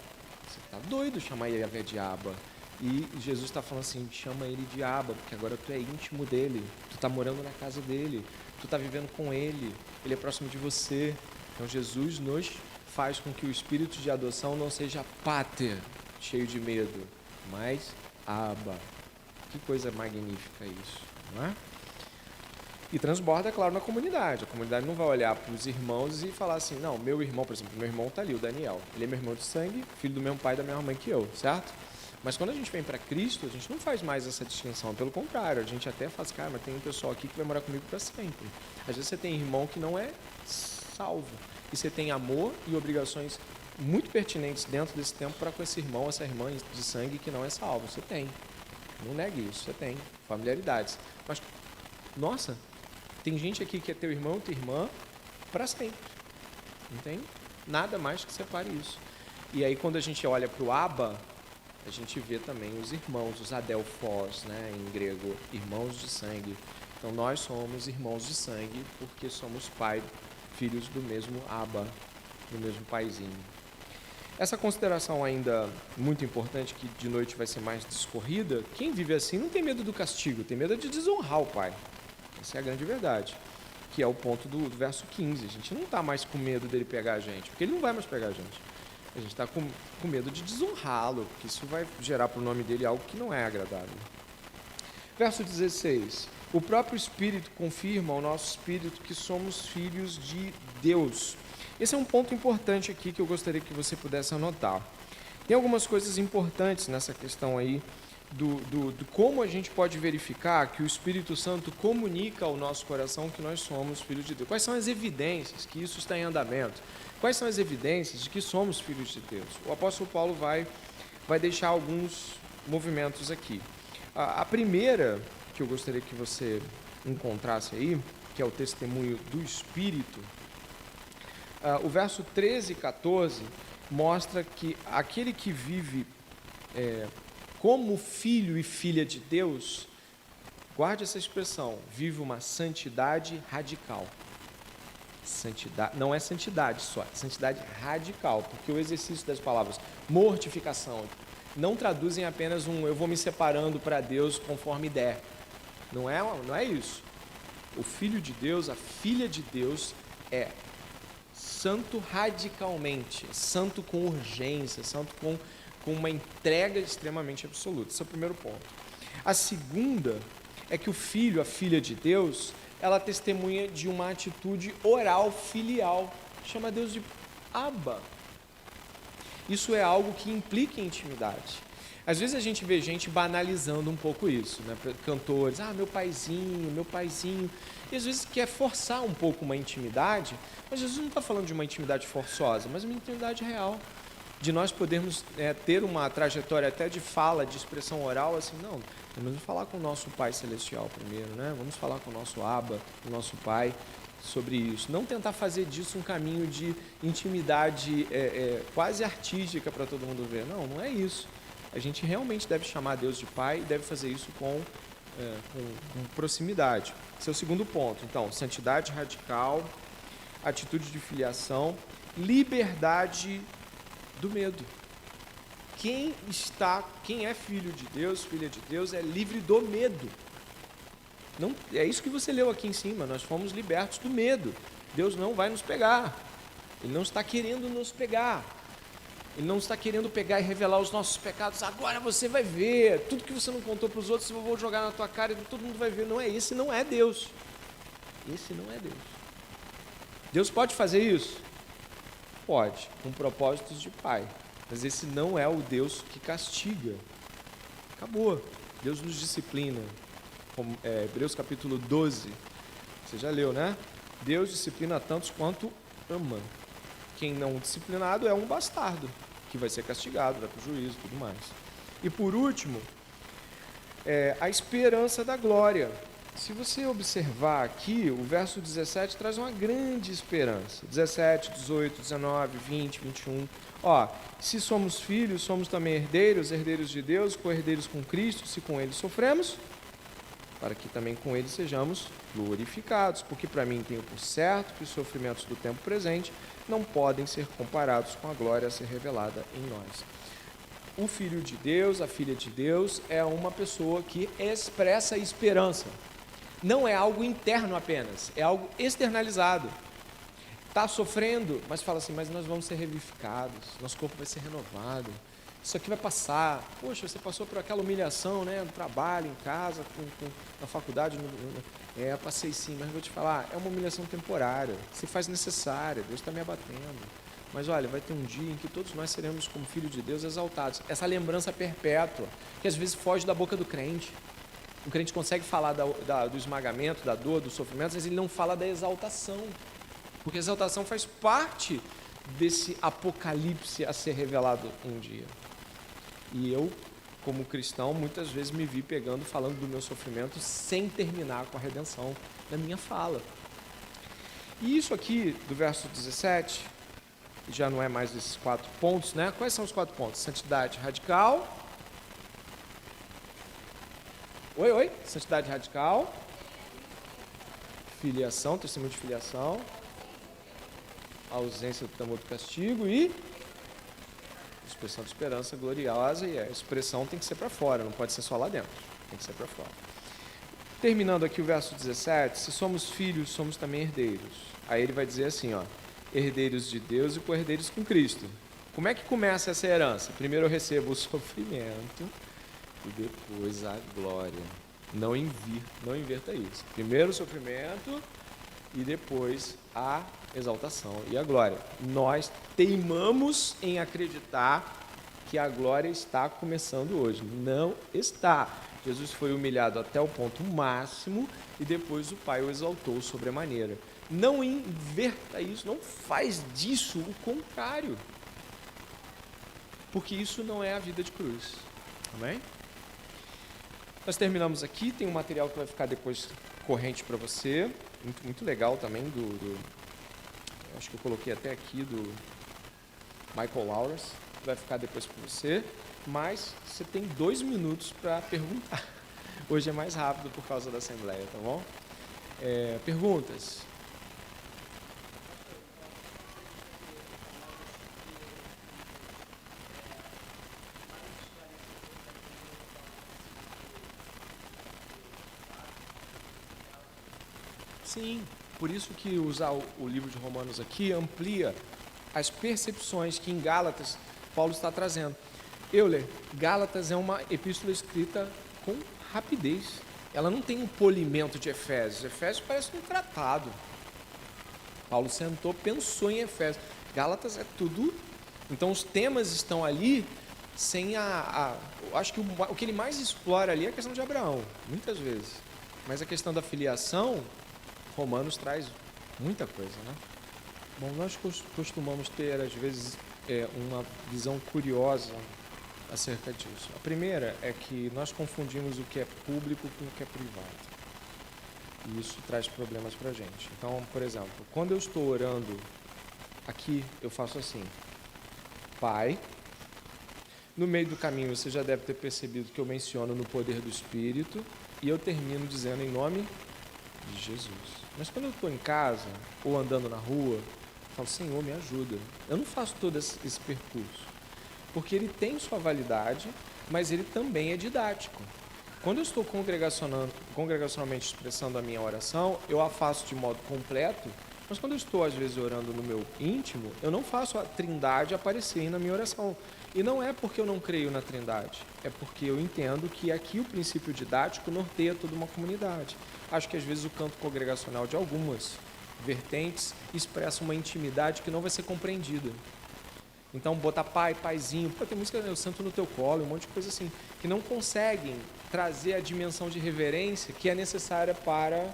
A: Você está doido chamar Yahvé de Abba. E Jesus está falando assim, chama ele de Abba, porque agora tu é íntimo dele, tu está morando na casa dele, tu está vivendo com ele, ele é próximo de você. Então Jesus nos faz com que o espírito de adoção não seja pater, cheio de medo, mas Abba. Que coisa magnífica isso, não é? E transborda, claro, na comunidade. A comunidade não vai olhar para os irmãos e falar assim, não, meu irmão, por exemplo, meu irmão está ali, o Daniel. Ele é meu irmão de sangue, filho do mesmo pai e da mesma mãe que eu, certo? Mas quando a gente vem para Cristo, a gente não faz mais essa distinção. Pelo contrário, a gente até faz, cara, mas tem um pessoal aqui que vai morar comigo para sempre. Às vezes você tem irmão que não é salvo. E você tem amor e obrigações muito pertinentes dentro desse tempo para com esse irmão, essa irmã de sangue que não é salvo. Você tem. Não negue isso, você tem. Familiaridades. Mas, nossa, tem gente aqui que é teu irmão, tua irmã, para sempre. Não tem nada mais que separe isso. E aí, quando a gente olha para o Abba, a gente vê também os irmãos, os adelphos, né, em grego, irmãos de sangue. Então, nós somos irmãos de sangue porque somos pai, filhos do mesmo Abba, do mesmo paizinho. Essa consideração ainda muito importante, que de noite vai ser mais discorrida, quem vive assim não tem medo do castigo, tem medo de desonrar o pai. Essa é a grande verdade, que é o ponto do verso 15. A gente não está mais com medo dele pegar a gente, porque ele não vai mais pegar a gente. A gente está com medo de desonrá-lo, porque isso vai gerar para o nome dele algo que não é agradável. Verso 16. O próprio Espírito confirma ao nosso espírito que somos filhos de Deus. Esse é um ponto importante aqui que eu gostaria que você pudesse anotar. Tem algumas coisas importantes nessa questão aí, do como a gente pode verificar que o Espírito Santo comunica ao nosso coração que nós somos filhos de Deus. Quais são as evidências que isso está em andamento? Quais são as evidências de que somos filhos de Deus? O apóstolo Paulo vai deixar alguns movimentos aqui. A primeira que eu gostaria que você encontrasse aí, que é o testemunho do Espírito, o verso 13 e 14 mostra que aquele que vive como filho e filha de Deus, guarde essa expressão, vive uma santidade radical. Santidade, não é santidade só, é santidade radical, porque o exercício das palavras mortificação não traduzem apenas eu vou me separando para Deus conforme der. Não é isso. O filho de Deus, a filha de Deus é santo radicalmente, santo com urgência, santo com uma entrega extremamente absoluta. Esse é o primeiro ponto. A segunda é que o filho, a filha de Deus, ela testemunha de uma atitude oral filial. Chama Deus de Abba. Isso é algo que implica em intimidade. Às vezes a gente vê gente banalizando um pouco isso, né? Cantores, meu paizinho. E às vezes quer forçar um pouco uma intimidade, mas Jesus não está falando de uma intimidade forçosa, mas uma intimidade real. De nós podermos ter uma trajetória até de fala, de expressão oral, assim, não, vamos falar com o nosso Pai Celestial primeiro, né? Vamos falar com o nosso Abba, o nosso Pai, sobre isso. Não tentar fazer disso um caminho de intimidade quase artística para todo mundo ver. Não é isso. A gente realmente deve chamar Deus de Pai e deve fazer isso com proximidade. Esse é o segundo ponto. Então, santidade radical, atitude de filiação, liberdade do medo. quem é filho de Deus, filha de Deus, é livre do medo. Não, é isso que você leu aqui em cima, nós fomos libertos do medo. Deus não vai nos pegar. Ele não está querendo nos pegar. Ele não está querendo pegar e revelar os nossos pecados. Agora você vai ver. Tudo que você não contou para os outros, eu vou jogar na tua cara e todo mundo vai ver. Não é esse, não é Deus. Esse não é Deus. Deus pode fazer isso? Pode, com propósitos de pai. Mas esse não é o Deus que castiga. Acabou. Deus nos disciplina. Como, Hebreus capítulo 12. Você já leu, né? Deus disciplina tantos quanto ama. Quem não disciplinado é um bastardo, que vai ser castigado, vai para o juízo e tudo mais. E por último, a esperança da glória. Se você observar aqui, o verso 17 traz uma grande esperança. 17, 18, 19, 20, 21. Se somos filhos, somos também herdeiros, herdeiros de Deus, co-herdeiros com Cristo, se com Ele sofremos, para que também com Ele sejamos glorificados. Porque para mim tenho por certo que os sofrimentos do tempo presente não podem ser comparados com a glória a ser revelada em nós. O Filho de Deus, a Filha de Deus, é uma pessoa que expressa esperança. Não é algo interno apenas, é algo externalizado. Está sofrendo, mas fala assim, mas nós vamos ser revivificados, nosso corpo vai ser renovado, isso aqui vai passar. Poxa, você passou por aquela humilhação, né, no trabalho, em casa, na faculdade, passei sim, mas vou te falar, é uma humilhação temporária, se faz necessária, Deus está me abatendo. Mas olha, vai ter um dia em que todos nós seremos, como filho de Deus, exaltados. Essa lembrança perpétua, que às vezes foge da boca do crente. O crente consegue falar do esmagamento, da dor, do sofrimento, mas ele não fala da exaltação. Porque a exaltação faz parte desse apocalipse a ser revelado um dia. E eu, como cristão, muitas vezes me vi falando do meu sofrimento sem terminar com a redenção na minha fala. E isso aqui, do verso 17, já não é mais esses 4 pontos, né? Quais são os 4 pontos? Santidade radical. Santidade radical. Filiação, testemunho de filiação. Ausência do temor do castigo e expressão de esperança gloriosa, e a expressão tem que ser para fora, não pode ser só lá dentro, tem que ser para fora. Terminando aqui o verso 17, se somos filhos, somos também herdeiros. Aí ele vai dizer assim, herdeiros de Deus e co-herdeiros com Cristo. Como é que começa essa herança? Primeiro eu recebo o sofrimento e depois a glória. Não inverta isso. Primeiro o sofrimento e depois a exaltação e a glória. Nós teimamos em acreditar que a glória está começando hoje. Não está. Jesus foi humilhado até o ponto máximo e depois o Pai o exaltou sobremaneira. Não inverta isso, não faz disso o contrário. Porque isso não é a vida de cruz. Amém? Nós terminamos aqui, tem um material que vai ficar depois corrente para você, muito legal também, acho que eu coloquei até aqui, do Michael Lawrence, vai ficar depois para você, mas você tem 2 minutos para perguntar. Hoje é mais rápido por causa da Assembleia, tá bom? Perguntas? Sim, por isso que usar o livro de Romanos aqui amplia as percepções que em Gálatas Paulo está trazendo. Euler, Gálatas é uma epístola escrita com rapidez. Ela não tem um polimento de Efésios. Efésios parece um tratado. Paulo sentou, pensou em Efésios. Gálatas é tudo. Então os temas estão ali sem eu acho que o que ele mais explora ali é a questão de Abraão, muitas vezes. Mas a questão da filiação, Romanos traz muita coisa, né? Bom, nós costumamos ter, às vezes, uma visão curiosa acerca disso. A primeira é que nós confundimos o que é público com o que é privado. E isso traz problemas para a gente. Então, por exemplo, quando eu estou orando aqui, eu faço assim: Pai. No meio do caminho, você já deve ter percebido que eu menciono no poder do Espírito e eu termino dizendo em nome de Jesus. Mas quando eu estou em casa ou andando na rua, eu falo: Senhor, me ajuda. Eu não faço todo esse percurso. porque ele tem sua validade, mas ele também é didático. Quando eu estou congregacionalmente expressando a minha oração, eu a faço de modo completo, mas quando eu estou, às vezes, orando no meu íntimo, eu não faço a trindade aparecer na minha oração. E não é porque eu não creio na trindade, é porque eu entendo que aqui o princípio didático norteia toda uma comunidade. Acho que, às vezes, o canto congregacional de algumas vertentes expressa uma intimidade que não vai ser compreendida. Então, botar pai, paizinho, tem música Eu Santo no Teu Colo, um monte de coisa assim, que não conseguem trazer a dimensão de reverência que é necessária para,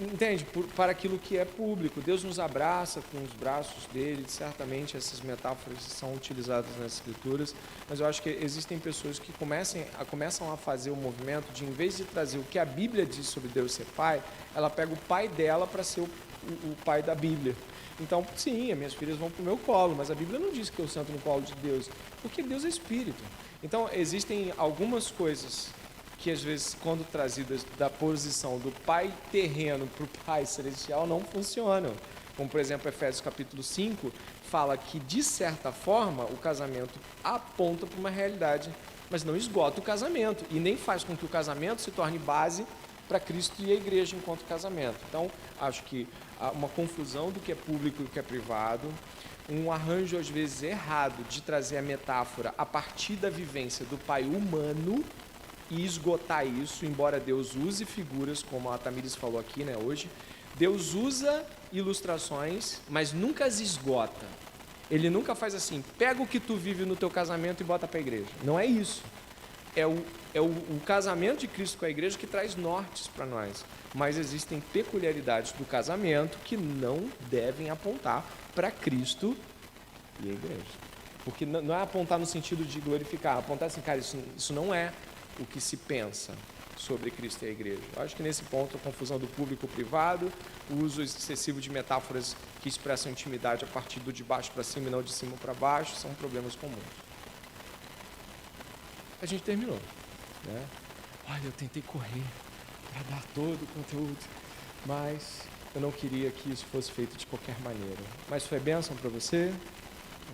A: entende, para aquilo que é público. Deus nos abraça com os braços dele, certamente essas metáforas são utilizadas nas escrituras, mas eu acho que existem pessoas que começam a fazer o movimento de, em vez de trazer o que a Bíblia diz sobre Deus ser pai, ela pega o pai dela para ser o pai da Bíblia. Então, sim, as minhas filhas vão para o meu colo, mas a Bíblia não diz que eu sento no colo de Deus, porque Deus é Espírito. Então, existem algumas coisas que, às vezes, quando trazidas da posição do pai terreno para o pai celestial, não funcionam. Como, por exemplo, Efésios capítulo 5, fala que, de certa forma, o casamento aponta para uma realidade, mas não esgota o casamento, e nem faz com que o casamento se torne base para Cristo e a igreja enquanto casamento. Então, acho que há uma confusão do que é público e do que é privado, um arranjo, às vezes, errado de trazer a metáfora a partir da vivência do pai humano e esgotar isso, embora Deus use figuras, como a Tamires falou aqui, né, hoje. Deus usa ilustrações, mas nunca as esgota. Ele nunca faz assim, pega o que tu vive no teu casamento e bota para a igreja. Não é isso. É o casamento de Cristo com a igreja que traz nortes para nós. Mas existem peculiaridades do casamento que não devem apontar para Cristo e a igreja. Porque não é apontar no sentido de glorificar, apontar assim, cara, isso não é o que se pensa sobre Cristo e a igreja. Eu acho que nesse ponto a confusão do público e privado, o uso excessivo de metáforas que expressam intimidade a partir do de baixo para cima e não de cima para baixo, são problemas comuns. A gente terminou, né? Olha, eu tentei correr para dar todo o conteúdo, mas eu não queria que isso fosse feito de qualquer maneira. Mas foi bênção para você?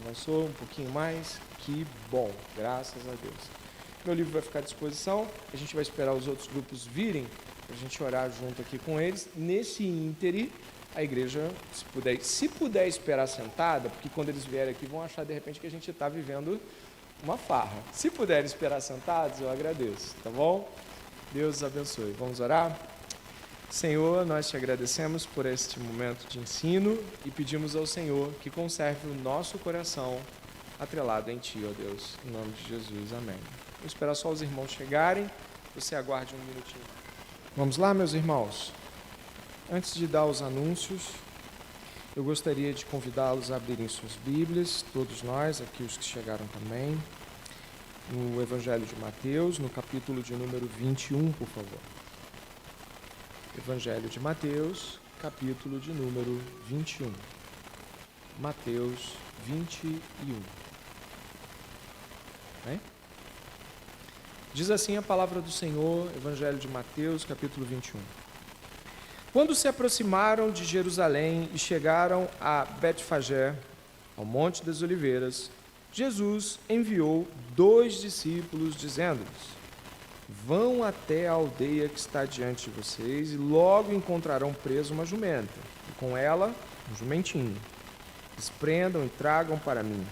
A: Avançou um pouquinho mais? Que bom, graças a Deus. Meu livro vai ficar à disposição, a gente vai esperar os outros grupos virem, para a gente orar junto aqui com eles. Nesse íntere, a igreja, se puder esperar sentada, porque quando eles vierem aqui vão achar de repente que a gente está vivendo uma farra. Se puderem esperar sentados, eu agradeço, tá bom? Deus os abençoe. Vamos orar? Senhor, nós te agradecemos por este momento de ensino e pedimos ao Senhor que conserve o nosso coração atrelado em Ti, ó Deus. Em nome de Jesus, amém. Vou esperar só os irmãos chegarem, você aguarde um minutinho. Vamos lá, meus irmãos? Antes de dar os anúncios, eu gostaria de convidá-los a abrirem suas Bíblias, todos nós, aqui os que chegaram também, no Evangelho de Mateus, no capítulo de número 21, por favor. Evangelho de Mateus, capítulo de número 21. Mateus 21. Bem? Diz assim a palavra do Senhor, Evangelho de Mateus, capítulo 21. Quando se aproximaram de Jerusalém e chegaram a Betfagé, ao Monte das Oliveiras, Jesus enviou 2 discípulos, dizendo-lhes: vão até a aldeia que está diante de vocês e logo encontrarão presa uma jumenta, e com ela um jumentinho. Desprendam e tragam para mim.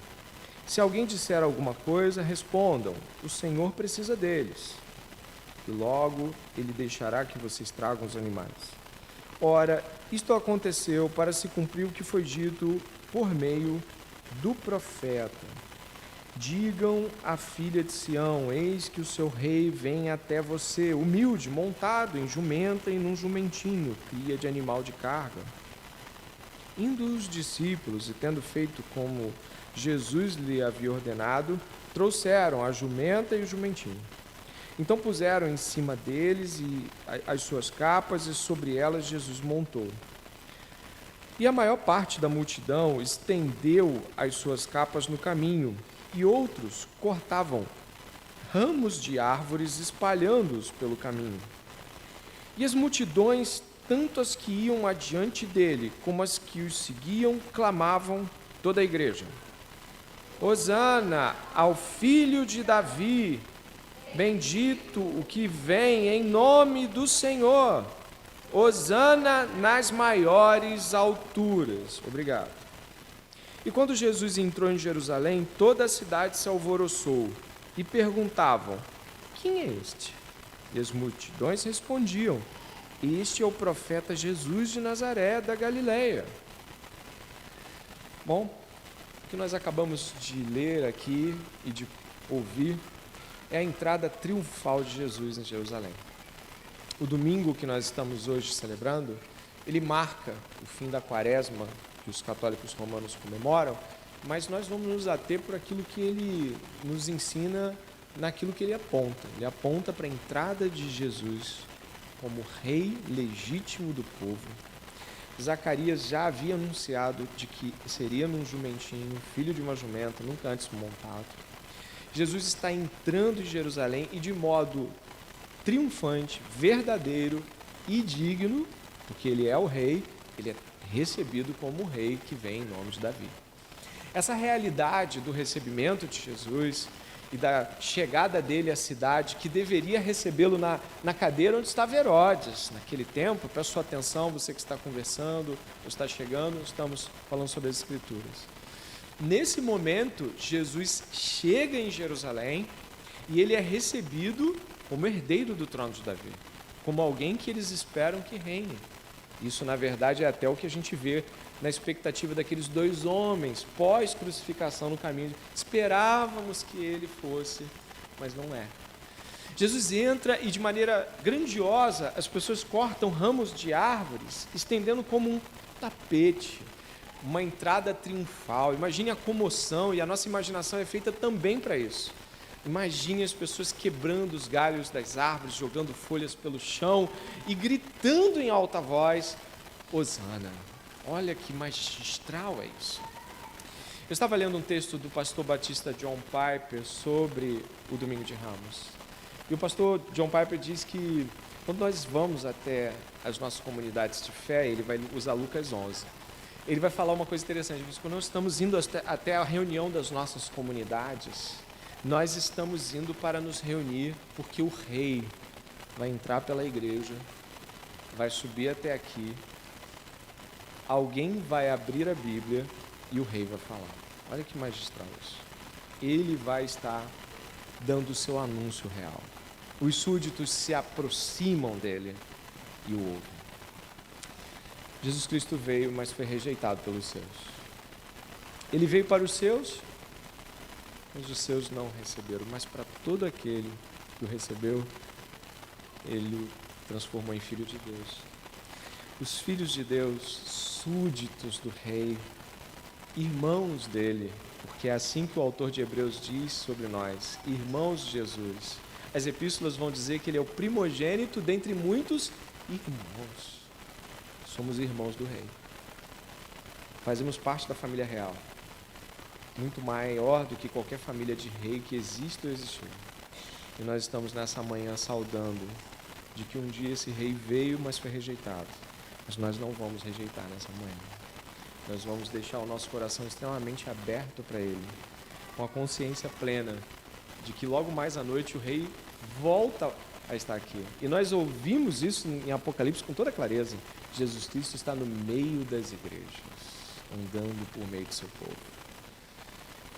A: Se alguém disser alguma coisa, respondam: o Senhor precisa deles. E logo ele deixará que vocês tragam os animais. Ora, isto aconteceu para se cumprir o que foi dito por meio do profeta. Digam à filha de Sião: eis que o seu rei vem até você, humilde, montado em jumenta e num jumentinho, cria de animal de carga. Indo os discípulos e tendo feito como Jesus lhe havia ordenado, trouxeram a jumenta e o jumentinho. Então puseram em cima deles as suas capas e sobre elas Jesus montou. E a maior parte da multidão estendeu as suas capas no caminho, e outros cortavam ramos de árvores espalhando-os pelo caminho. E as multidões, tanto as que iam adiante dele como as que os seguiam, clamavam, toda a igreja: Hosana ao filho de Davi, bendito o que vem em nome do Senhor. Hosana nas maiores alturas. Obrigado. E quando Jesus entrou em Jerusalém, toda a cidade se alvoroçou e perguntavam: quem é este? E as multidões respondiam: este é o profeta Jesus de Nazaré da Galileia. Bom, o que nós acabamos de ler aqui e de ouvir é a entrada triunfal de Jesus em Jerusalém. O domingo que nós estamos hoje celebrando, ele marca o fim da quaresma que os católicos romanos comemoram, mas nós vamos nos ater por aquilo que ele nos ensina, naquilo que ele aponta. Ele aponta para a entrada de Jesus como rei legítimo do povo. Zacarias já havia anunciado de que seria num jumentinho, filho de uma jumenta, nunca antes montado. Jesus está entrando em Jerusalém e de modo triunfante, verdadeiro e digno, porque ele é o rei, ele é recebido como o rei que vem em nome de Davi. Essa realidade do recebimento de Jesus e da chegada dele à cidade, que deveria recebê-lo na cadeira onde estava Herodes, naquele tempo, preste sua atenção, você que está conversando, ou está chegando, estamos falando sobre as Escrituras. Nesse momento, Jesus chega em Jerusalém e ele é recebido como herdeiro do trono de Davi, como alguém que eles esperam que reine. Isso, na verdade, é até o que a gente vê na expectativa daqueles dois homens pós-crucificação no caminho. Esperávamos que ele fosse, mas não é. Jesus entra e, de maneira grandiosa, as pessoas cortam ramos de árvores, estendendo como um tapete, uma entrada triunfal. Imagine a comoção, e a nossa imaginação é feita também para isso. Imagine as pessoas quebrando os galhos das árvores, jogando folhas pelo chão e gritando em alta voz: Hosana. Olha que magistral é isso. Eu estava lendo um texto do pastor batista John Piper sobre o Domingo de Ramos. E o pastor John Piper diz que quando nós vamos até as nossas comunidades de fé, ele vai usar Lucas 11. Ele vai falar uma coisa interessante. Ele diz, quando nós estamos indo até a reunião das nossas comunidades, nós estamos indo para nos reunir porque o rei vai entrar pela igreja, vai subir até aqui, alguém vai abrir a Bíblia e o rei vai falar. Olha que magistral isso. Ele vai estar dando o seu anúncio real. Os súditos se aproximam dele e o ouvem. Jesus Cristo veio, mas foi rejeitado pelos seus. Ele veio para os seus, mas os seus não receberam. Mas para todo aquele que o recebeu, ele o transformou em filho de Deus. Os filhos de Deus, súditos do rei, irmãos dele, porque é assim que o autor de Hebreus diz sobre nós, irmãos de Jesus. As epístolas vão dizer que ele é o primogênito dentre muitos irmãos. Somos irmãos do rei. Fazemos parte da família real. Muito maior do que qualquer família de rei que existe ou existiu. E nós estamos nessa manhã saudando de que um dia esse rei veio, mas foi rejeitado. Mas nós não vamos rejeitar nessa manhã. Nós vamos deixar o nosso coração extremamente aberto para ele, com a consciência plena de que logo mais à noite o rei volta a estar aqui. E nós ouvimos isso em Apocalipse com toda clareza. Jesus Cristo está no meio das igrejas, andando por meio do seu povo.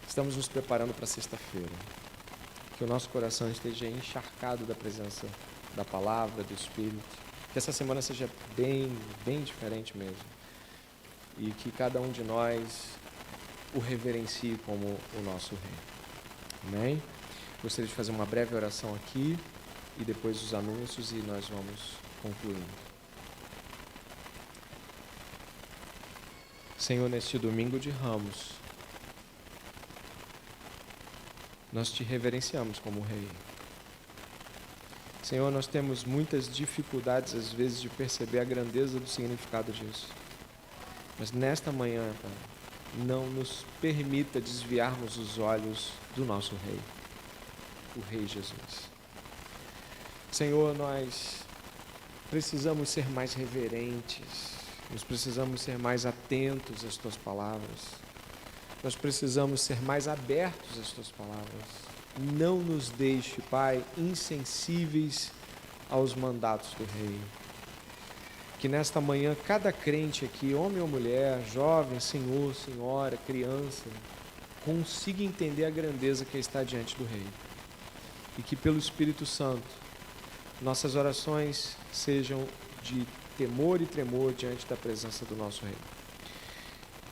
A: Estamos nos preparando para sexta-feira. Que o nosso coração esteja encharcado da presença da palavra, do Espírito. Que essa semana seja bem diferente mesmo. E que cada um de nós o reverencie como o nosso Rei. Amém? Gostaria de fazer uma breve oração aqui e depois os anúncios e nós vamos concluindo. Senhor, neste domingo de Ramos, nós te reverenciamos como Rei. Senhor, nós temos muitas dificuldades às vezes de perceber a grandeza do significado disso. Mas nesta manhã, Pai, não nos permita desviarmos os olhos do nosso Rei, o Rei Jesus. Senhor, nós precisamos ser mais reverentes, nós precisamos ser mais atentos às Tuas palavras. nós precisamos ser mais abertos às tuas palavras. Não nos deixe, Pai, insensíveis aos mandatos do Rei. Que nesta manhã, cada crente aqui, homem ou mulher, jovem, senhor, senhora, criança, consiga entender a grandeza que está diante do Rei. E que pelo Espírito Santo, nossas orações sejam de temor e tremor diante da presença do nosso Rei.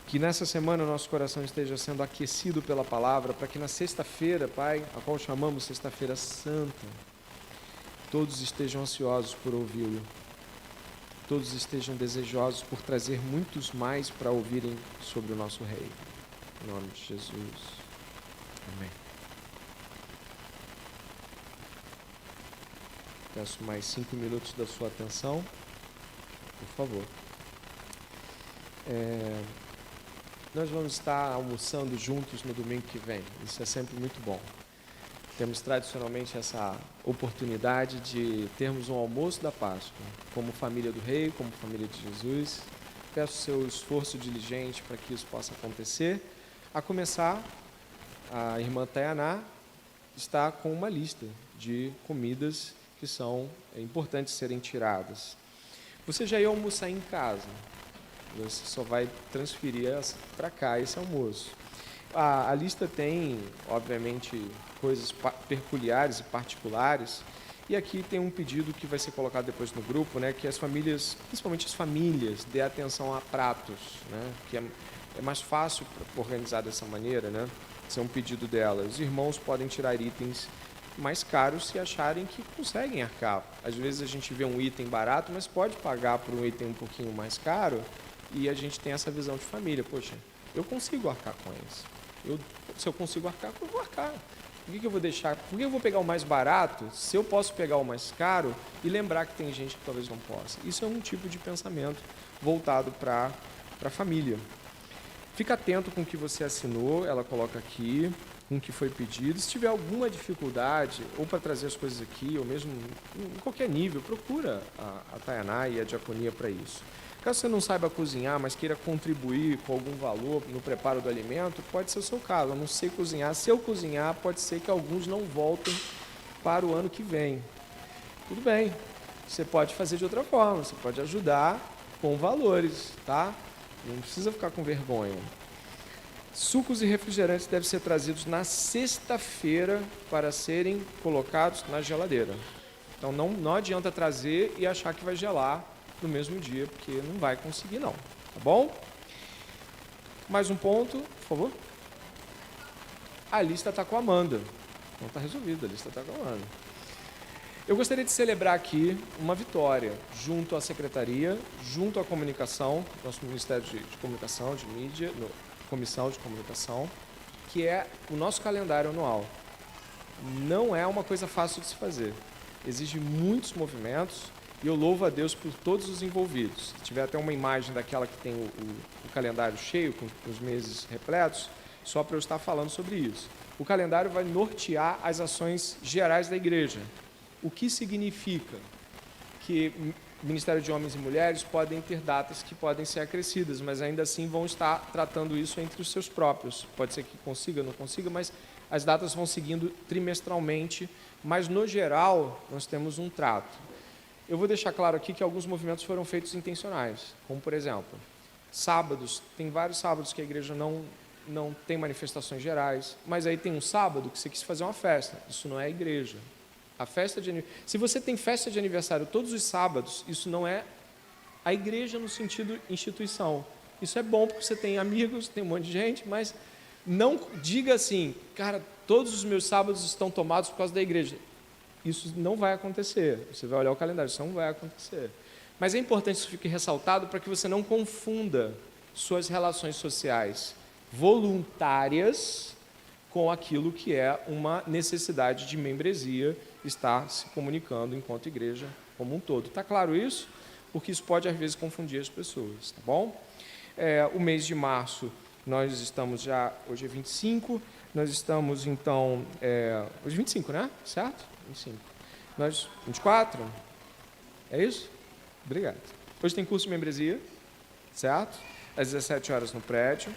A: Que nessa semana o nosso coração esteja sendo aquecido pela palavra, para que na sexta-feira, Pai, a qual chamamos Sexta-feira Santa, todos estejam ansiosos por ouvi-lo. Todos estejam desejosos por trazer muitos mais para ouvirem sobre o nosso Rei. Em nome de Jesus. Amém. Peço mais 5 minutos da sua atenção, por favor. Nós vamos estar almoçando juntos no domingo que vem. Isso é sempre muito bom. Temos tradicionalmente essa oportunidade de termos um almoço da Páscoa, como família do Rei, como família de Jesus. Peço seu esforço diligente para que isso possa acontecer. A começar, a irmã Tayaná está com uma lista de comidas que são importantes serem tiradas. Você já ia almoçar em casa, você só vai transferir para cá esse almoço. A lista tem, obviamente, coisas peculiares e particulares, e aqui tem um pedido que vai ser colocado depois no grupo, né, que as famílias, principalmente as famílias, dê atenção a pratos, né, que é mais fácil organizar dessa maneira, né, esse é um pedido dela. Os irmãos podem tirar itens mais caros se acharem que conseguem arcar. Às vezes a gente vê um item barato, mas pode pagar por um item um pouquinho mais caro, e a gente tem essa visão de família. Poxa, eu consigo arcar com isso. Se eu consigo arcar, eu vou arcar. Por que eu vou deixar? Por que eu vou pegar o mais barato se eu posso pegar o mais caro e lembrar que tem gente que talvez não possa? Isso é um tipo de pensamento voltado para a família. Fica atento com o que você assinou, ela coloca aqui, com o que foi pedido. Se tiver alguma dificuldade, ou para trazer as coisas aqui, ou mesmo em qualquer nível, procura a Tayaná e a diaconia para isso. Caso você não saiba cozinhar, mas queira contribuir com algum valor no preparo do alimento, pode ser o seu caso. Eu não sei cozinhar. Se eu cozinhar, pode ser que alguns não voltem para o ano que vem. Tudo bem. Você pode fazer de outra forma. Você pode ajudar com valores, tá? Não precisa ficar com vergonha. Sucos e refrigerantes devem ser trazidos na sexta-feira para serem colocados na geladeira. Então não adianta trazer e achar que vai gelar no mesmo dia, porque não vai conseguir não, tá bom? Mais um ponto, por favor. A lista está com a Amanda. Não está resolvida, a lista está com a Amanda. Eu gostaria de celebrar aqui uma vitória, junto à secretaria, junto à comunicação, nosso Ministério de Comunicação, de Mídia, Comissão de Comunicação, que é o nosso calendário anual. Não é uma coisa fácil de se fazer. Exige muitos movimentos, e eu louvo a Deus por todos os envolvidos. Se tiver até uma imagem daquela que tem o calendário cheio, com os meses repletos, só para eu estar falando sobre isso. O calendário vai nortear as ações gerais da igreja. O que significa que Ministério de Homens e Mulheres podem ter datas que podem ser acrescidas, mas ainda assim vão estar tratando isso entre os seus próprios. Pode ser que consiga, não consiga, mas as datas vão seguindo trimestralmente, mas no geral nós temos um trato. Eu vou deixar claro aqui que alguns movimentos foram feitos intencionais, como por exemplo, sábados, tem vários sábados que a igreja não tem manifestações gerais, mas aí tem um sábado que você quis fazer uma festa, isso não é a igreja. Se você tem festa de aniversário todos os sábados, isso não é a igreja no sentido instituição. Isso é bom porque você tem amigos, tem um monte de gente, mas não diga assim, cara, todos os meus sábados estão tomados por causa da igreja. Isso não vai acontecer. Você vai olhar o calendário, isso não vai acontecer. Mas é importante que isso fique ressaltado para que você não confunda suas relações sociais voluntárias com aquilo que é uma necessidade de membresia, estar se comunicando enquanto igreja como um todo. Está claro isso? Porque isso pode, às vezes, confundir as pessoas, tá bom? O mês de março, nós estamos já, hoje é 25, nós estamos, então, hoje é 25, né? Certo? 25. 24? É isso? Obrigado. Hoje tem curso de membresia, certo? Às 17 horas no prédio.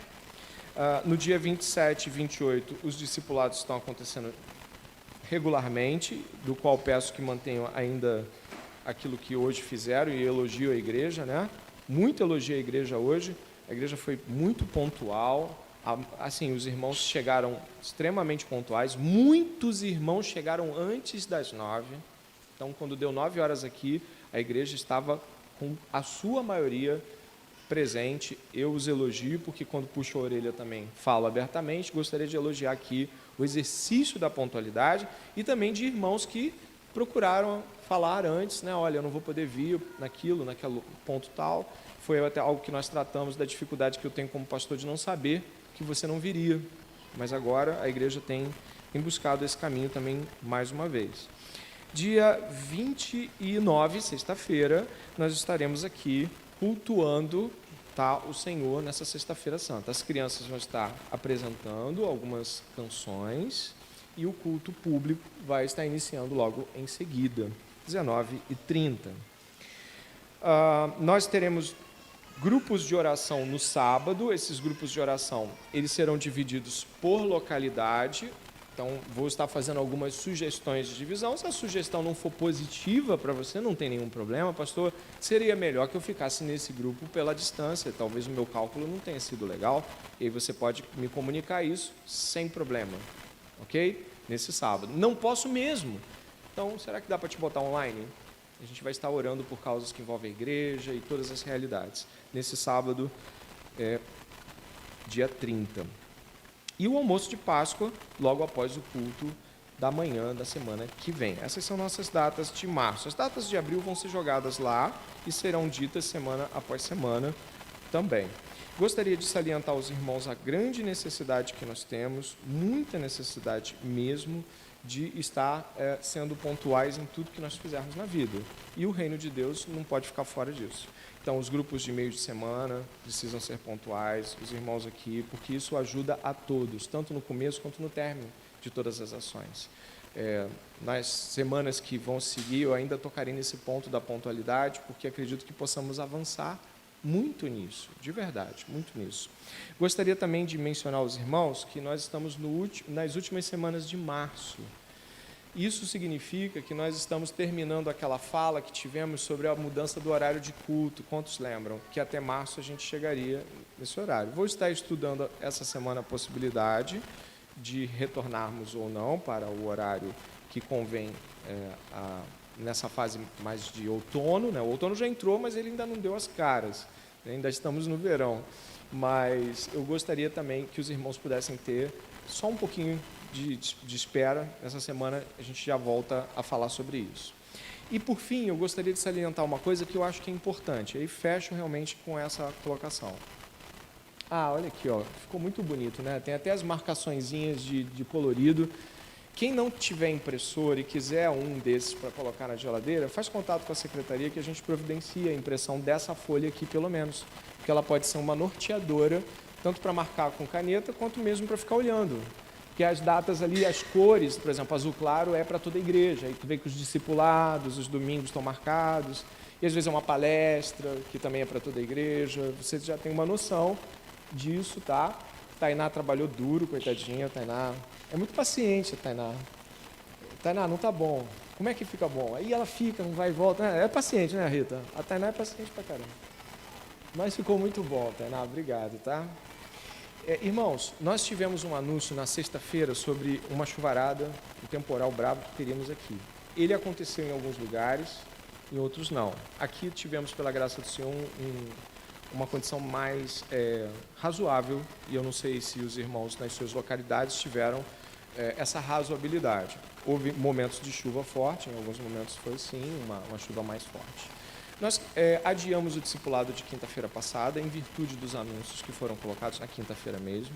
A: No dia 27 e 28, os discipulados estão acontecendo regularmente, do qual peço que mantenham ainda aquilo que hoje fizeram e elogio a igreja, né? Muito elogio a igreja hoje. A igreja foi muito pontual. Assim, os irmãos chegaram extremamente pontuais. Muitos irmãos chegaram antes das 9. Então, quando deu 9 horas aqui, a igreja estava com a sua maioria presente. Eu os elogio, porque quando puxo a orelha também falo abertamente. Gostaria de elogiar aqui o exercício da pontualidade e também de irmãos que procuraram falar antes, né? Olha, eu não vou poder vir naquele ponto tal. Foi até algo que nós tratamos da dificuldade que eu tenho como pastor de não saber que você não viria. Mas agora a igreja tem buscado esse caminho também mais uma vez. Dia 29, sexta-feira, nós estaremos aqui cultuando, tá, o Senhor nessa sexta-feira santa. As crianças vão estar apresentando algumas canções e o culto público vai estar iniciando logo em seguida, 19h30. Nós teremos grupos de oração no sábado. Esses grupos de oração, eles serão divididos por localidade. Então, vou estar fazendo algumas sugestões de divisão. Se a sugestão não for positiva para você, não tem nenhum problema, pastor, seria melhor que eu ficasse nesse grupo pela distância. Talvez o meu cálculo não tenha sido legal. E aí você pode me comunicar isso sem problema, ok? Nesse sábado. Não posso mesmo. Então, será que dá para te botar online? A gente vai estar orando por causas que envolvem a igreja e todas as realidades. Nesse sábado, dia 30. E o almoço de Páscoa, logo após o culto da manhã da semana que vem. Essas são nossas datas de março. As datas de abril vão ser jogadas lá e serão ditas semana após semana também. Gostaria de salientar aos irmãos a grande necessidade que nós temos, muita necessidade mesmo, de estar sendo pontuais em tudo que nós fizermos na vida. E o reino de Deus não pode ficar fora disso. Então, os grupos de meio de semana precisam ser pontuais, os irmãos aqui, porque isso ajuda a todos, tanto no começo quanto no término de todas as ações. Nas semanas que vão seguir, eu ainda tocarei nesse ponto da pontualidade, porque acredito que possamos avançar muito nisso, de verdade, muito nisso. Gostaria também de mencionar aos irmãos que nós estamos nas últimas semanas de março. Isso significa que nós estamos terminando aquela fala que tivemos sobre a mudança do horário de culto. Quantos lembram? Que até março a gente chegaria nesse horário. Vou estar estudando essa semana a possibilidade de retornarmos ou não para o horário que convém nessa fase mais de outono, né? O outono já entrou, mas ele ainda não deu as caras. Ainda estamos no verão. Mas eu gostaria também que os irmãos pudessem ter só um pouquinho de espera. Essa semana a gente já volta a falar sobre isso. E, por fim, eu gostaria de salientar uma coisa que eu acho que é importante. Aí fecho realmente com essa colocação. Olha aqui, ó, ficou muito bonito, né? Tem até as marcaçõezinhas de colorido. Quem não tiver impressora e quiser um desses para colocar na geladeira, faz contato com a secretaria que a gente providencia a impressão dessa folha aqui, pelo menos. Porque ela pode ser uma norteadora, tanto para marcar com caneta, quanto mesmo para ficar olhando. Porque as datas ali, as cores, por exemplo, azul claro é para toda a igreja. Aí tu vê que os discipulados, os domingos estão marcados. E às vezes é uma palestra, que também é para toda a igreja. Você já tem uma noção disso, tá? Tainá trabalhou duro, coitadinha. Tainá é muito paciente, a Tainá. Tainá, não tá bom. Como é que fica bom? Aí ela fica, não vai e volta. É paciente, né, Rita? A Tainá é paciente pra caramba. Mas ficou muito bom, Tainá. Obrigado, tá? Irmãos, nós tivemos um anúncio na sexta-feira sobre uma chuvarada, um temporal bravo que teríamos aqui. Ele aconteceu em alguns lugares, em outros não. Aqui tivemos, pela graça do Senhor, uma condição mais razoável, e eu não sei se os irmãos nas suas localidades tiveram essa razoabilidade. Houve momentos de chuva forte, em alguns momentos foi sim, uma chuva mais forte. Nós adiamos o discipulado de quinta-feira passada, em virtude dos anúncios que foram colocados na quinta-feira mesmo.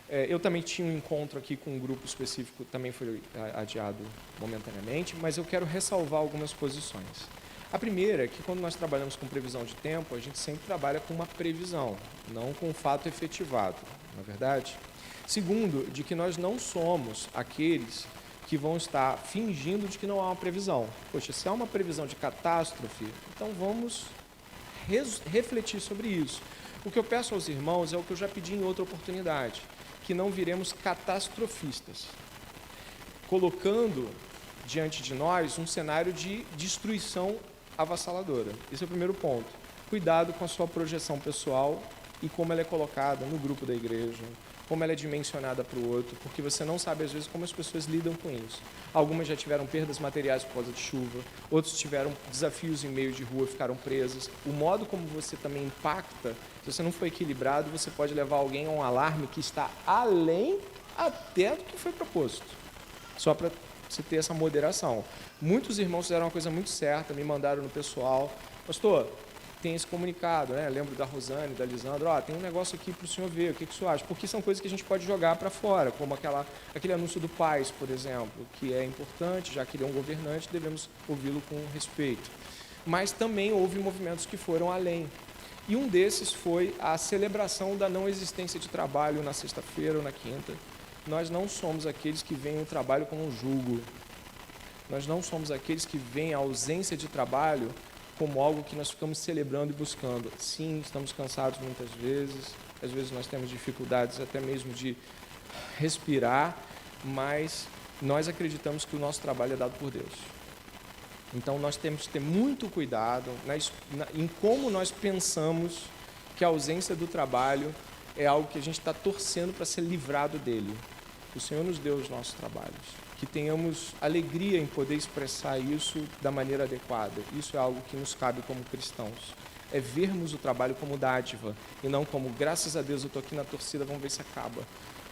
A: Eu também tinha um encontro aqui com um grupo específico, também foi adiado momentaneamente, mas eu quero ressalvar algumas posições. A primeira é que quando nós trabalhamos com previsão de tempo, a gente sempre trabalha com uma previsão, não com um fato efetivado, não é verdade? Segundo, de que nós não somos aqueles que vão estar fingindo de que não há uma previsão. Poxa, se há uma previsão de catástrofe, então vamos refletir sobre isso. O que eu peço aos irmãos é o que eu já pedi em outra oportunidade, que não viremos catastrofistas, colocando diante de nós um cenário de destruição avassaladora. Esse é o primeiro ponto. Cuidado com a sua projeção pessoal e como ela é colocada no grupo da igreja, como ela é dimensionada para o outro, porque você não sabe, às vezes, como as pessoas lidam com isso. Algumas já tiveram perdas materiais por causa de chuva, outros tiveram desafios em meio de rua, ficaram presas. O modo como você também impacta, se você não for equilibrado, você pode levar alguém a um alarme que está além até do que foi proposto. Só para você ter essa moderação. Muitos irmãos fizeram uma coisa muito certa, me mandaram no pessoal: pastor, tem esse comunicado, né? Lembro da Rosane, da Lisandra, tem um negócio aqui para o senhor ver, o que o senhor acha? Porque são coisas que a gente pode jogar para fora, como aquele anúncio do Paz, por exemplo, que é importante, já que ele é um governante, devemos ouvi-lo com respeito. Mas também houve movimentos que foram além. E um desses foi a celebração da não existência de trabalho na sexta-feira ou na quinta. Nós não somos aqueles que veem o trabalho como um jugo. Nós não somos aqueles que veem a ausência de trabalho como algo que nós ficamos celebrando e buscando. Sim, estamos cansados muitas vezes, às vezes nós temos dificuldades até mesmo de respirar, mas nós acreditamos que o nosso trabalho é dado por Deus. Então nós temos que ter muito cuidado em como nós pensamos que a ausência do trabalho é algo que a gente está torcendo para ser livrado dele. O Senhor nos deu os nossos trabalhos. Que tenhamos alegria em poder expressar isso da maneira adequada. Isso é algo que nos cabe como cristãos. É vermos o trabalho como dádiva e não como, graças a Deus, eu estou aqui na torcida, vamos ver se acaba.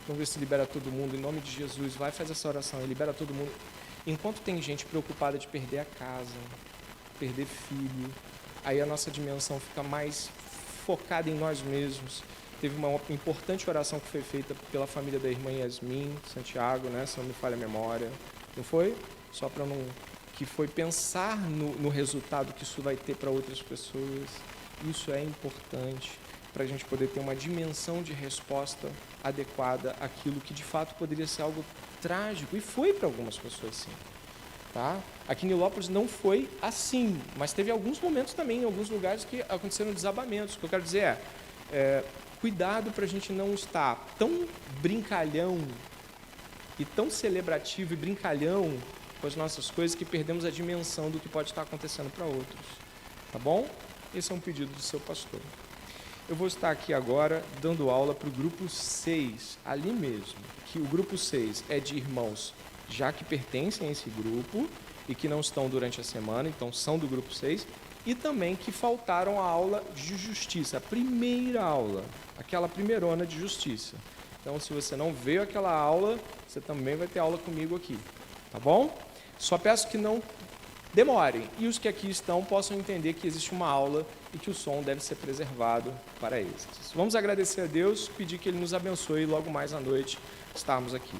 A: Vamos ver se libera todo mundo, em nome de Jesus. Vai, faz essa oração e libera todo mundo. Enquanto tem gente preocupada de perder a casa, perder filho, aí a nossa dimensão fica mais focada em nós mesmos. Teve uma importante oração que foi feita pela família da irmã Yasmin, Santiago, né, se não me falha a memória, não foi? Só para não... que foi pensar no resultado que isso vai ter para outras pessoas. Isso é importante para a gente poder ter uma dimensão de resposta adequada àquilo que de fato poderia ser algo trágico, e foi para algumas pessoas sim. Tá? Aqui em Nilópolis não foi assim, mas teve alguns momentos também, em alguns lugares que aconteceram desabamentos. O que eu quero dizer cuidado para a gente não estar tão brincalhão e tão celebrativo e brincalhão com as nossas coisas que perdemos a dimensão do que pode estar acontecendo para outros. Tá bom? Esse é um pedido do seu pastor. Eu vou estar aqui agora dando aula para o grupo 6, ali mesmo, que o grupo 6 é de irmãos já que pertencem a esse grupo e que não estão durante a semana, então são do grupo 6, e também que faltaram a aula de justiça, a primeira aula, aquela primeirona de justiça. Então, se você não veio aquela aula, você também vai ter aula comigo aqui, tá bom? Só peço que não demorem, e os que aqui estão possam entender que existe uma aula e que o som deve ser preservado para eles. Vamos agradecer a Deus, pedir que Ele nos abençoe logo mais à noite estarmos aqui.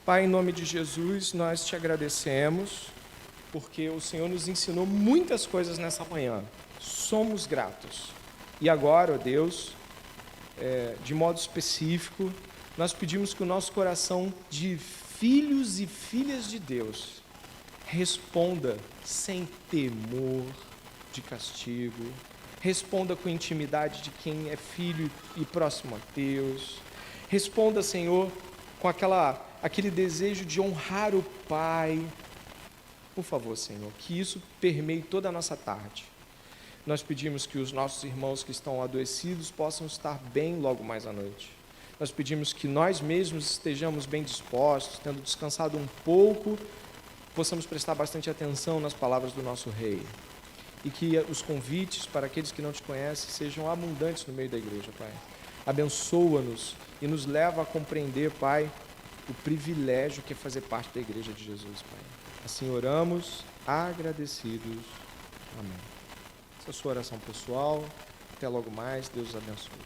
A: Pai, em nome de Jesus, nós te agradecemos, porque o Senhor nos ensinou muitas coisas nessa manhã. Somos gratos. E agora, ó Deus, de modo específico, nós pedimos que o nosso coração de filhos e filhas de Deus responda sem temor de castigo, responda com intimidade de quem é filho e próximo a Deus, responda, Senhor, com aquele desejo de honrar o Pai. Por favor, Senhor, que isso permeie toda a nossa tarde. Nós pedimos que os nossos irmãos que estão adoecidos possam estar bem logo mais à noite. Nós pedimos que nós mesmos estejamos bem dispostos, tendo descansado um pouco, possamos prestar bastante atenção nas palavras do nosso Rei. E que os convites para aqueles que não te conhecem sejam abundantes no meio da igreja, Pai. Abençoa-nos e nos leva a compreender, Pai, o privilégio que é fazer parte da igreja de Jesus, Pai. Assim oramos, agradecidos. Amém. Essa é a sua oração pessoal. Até logo mais. Deus os abençoe.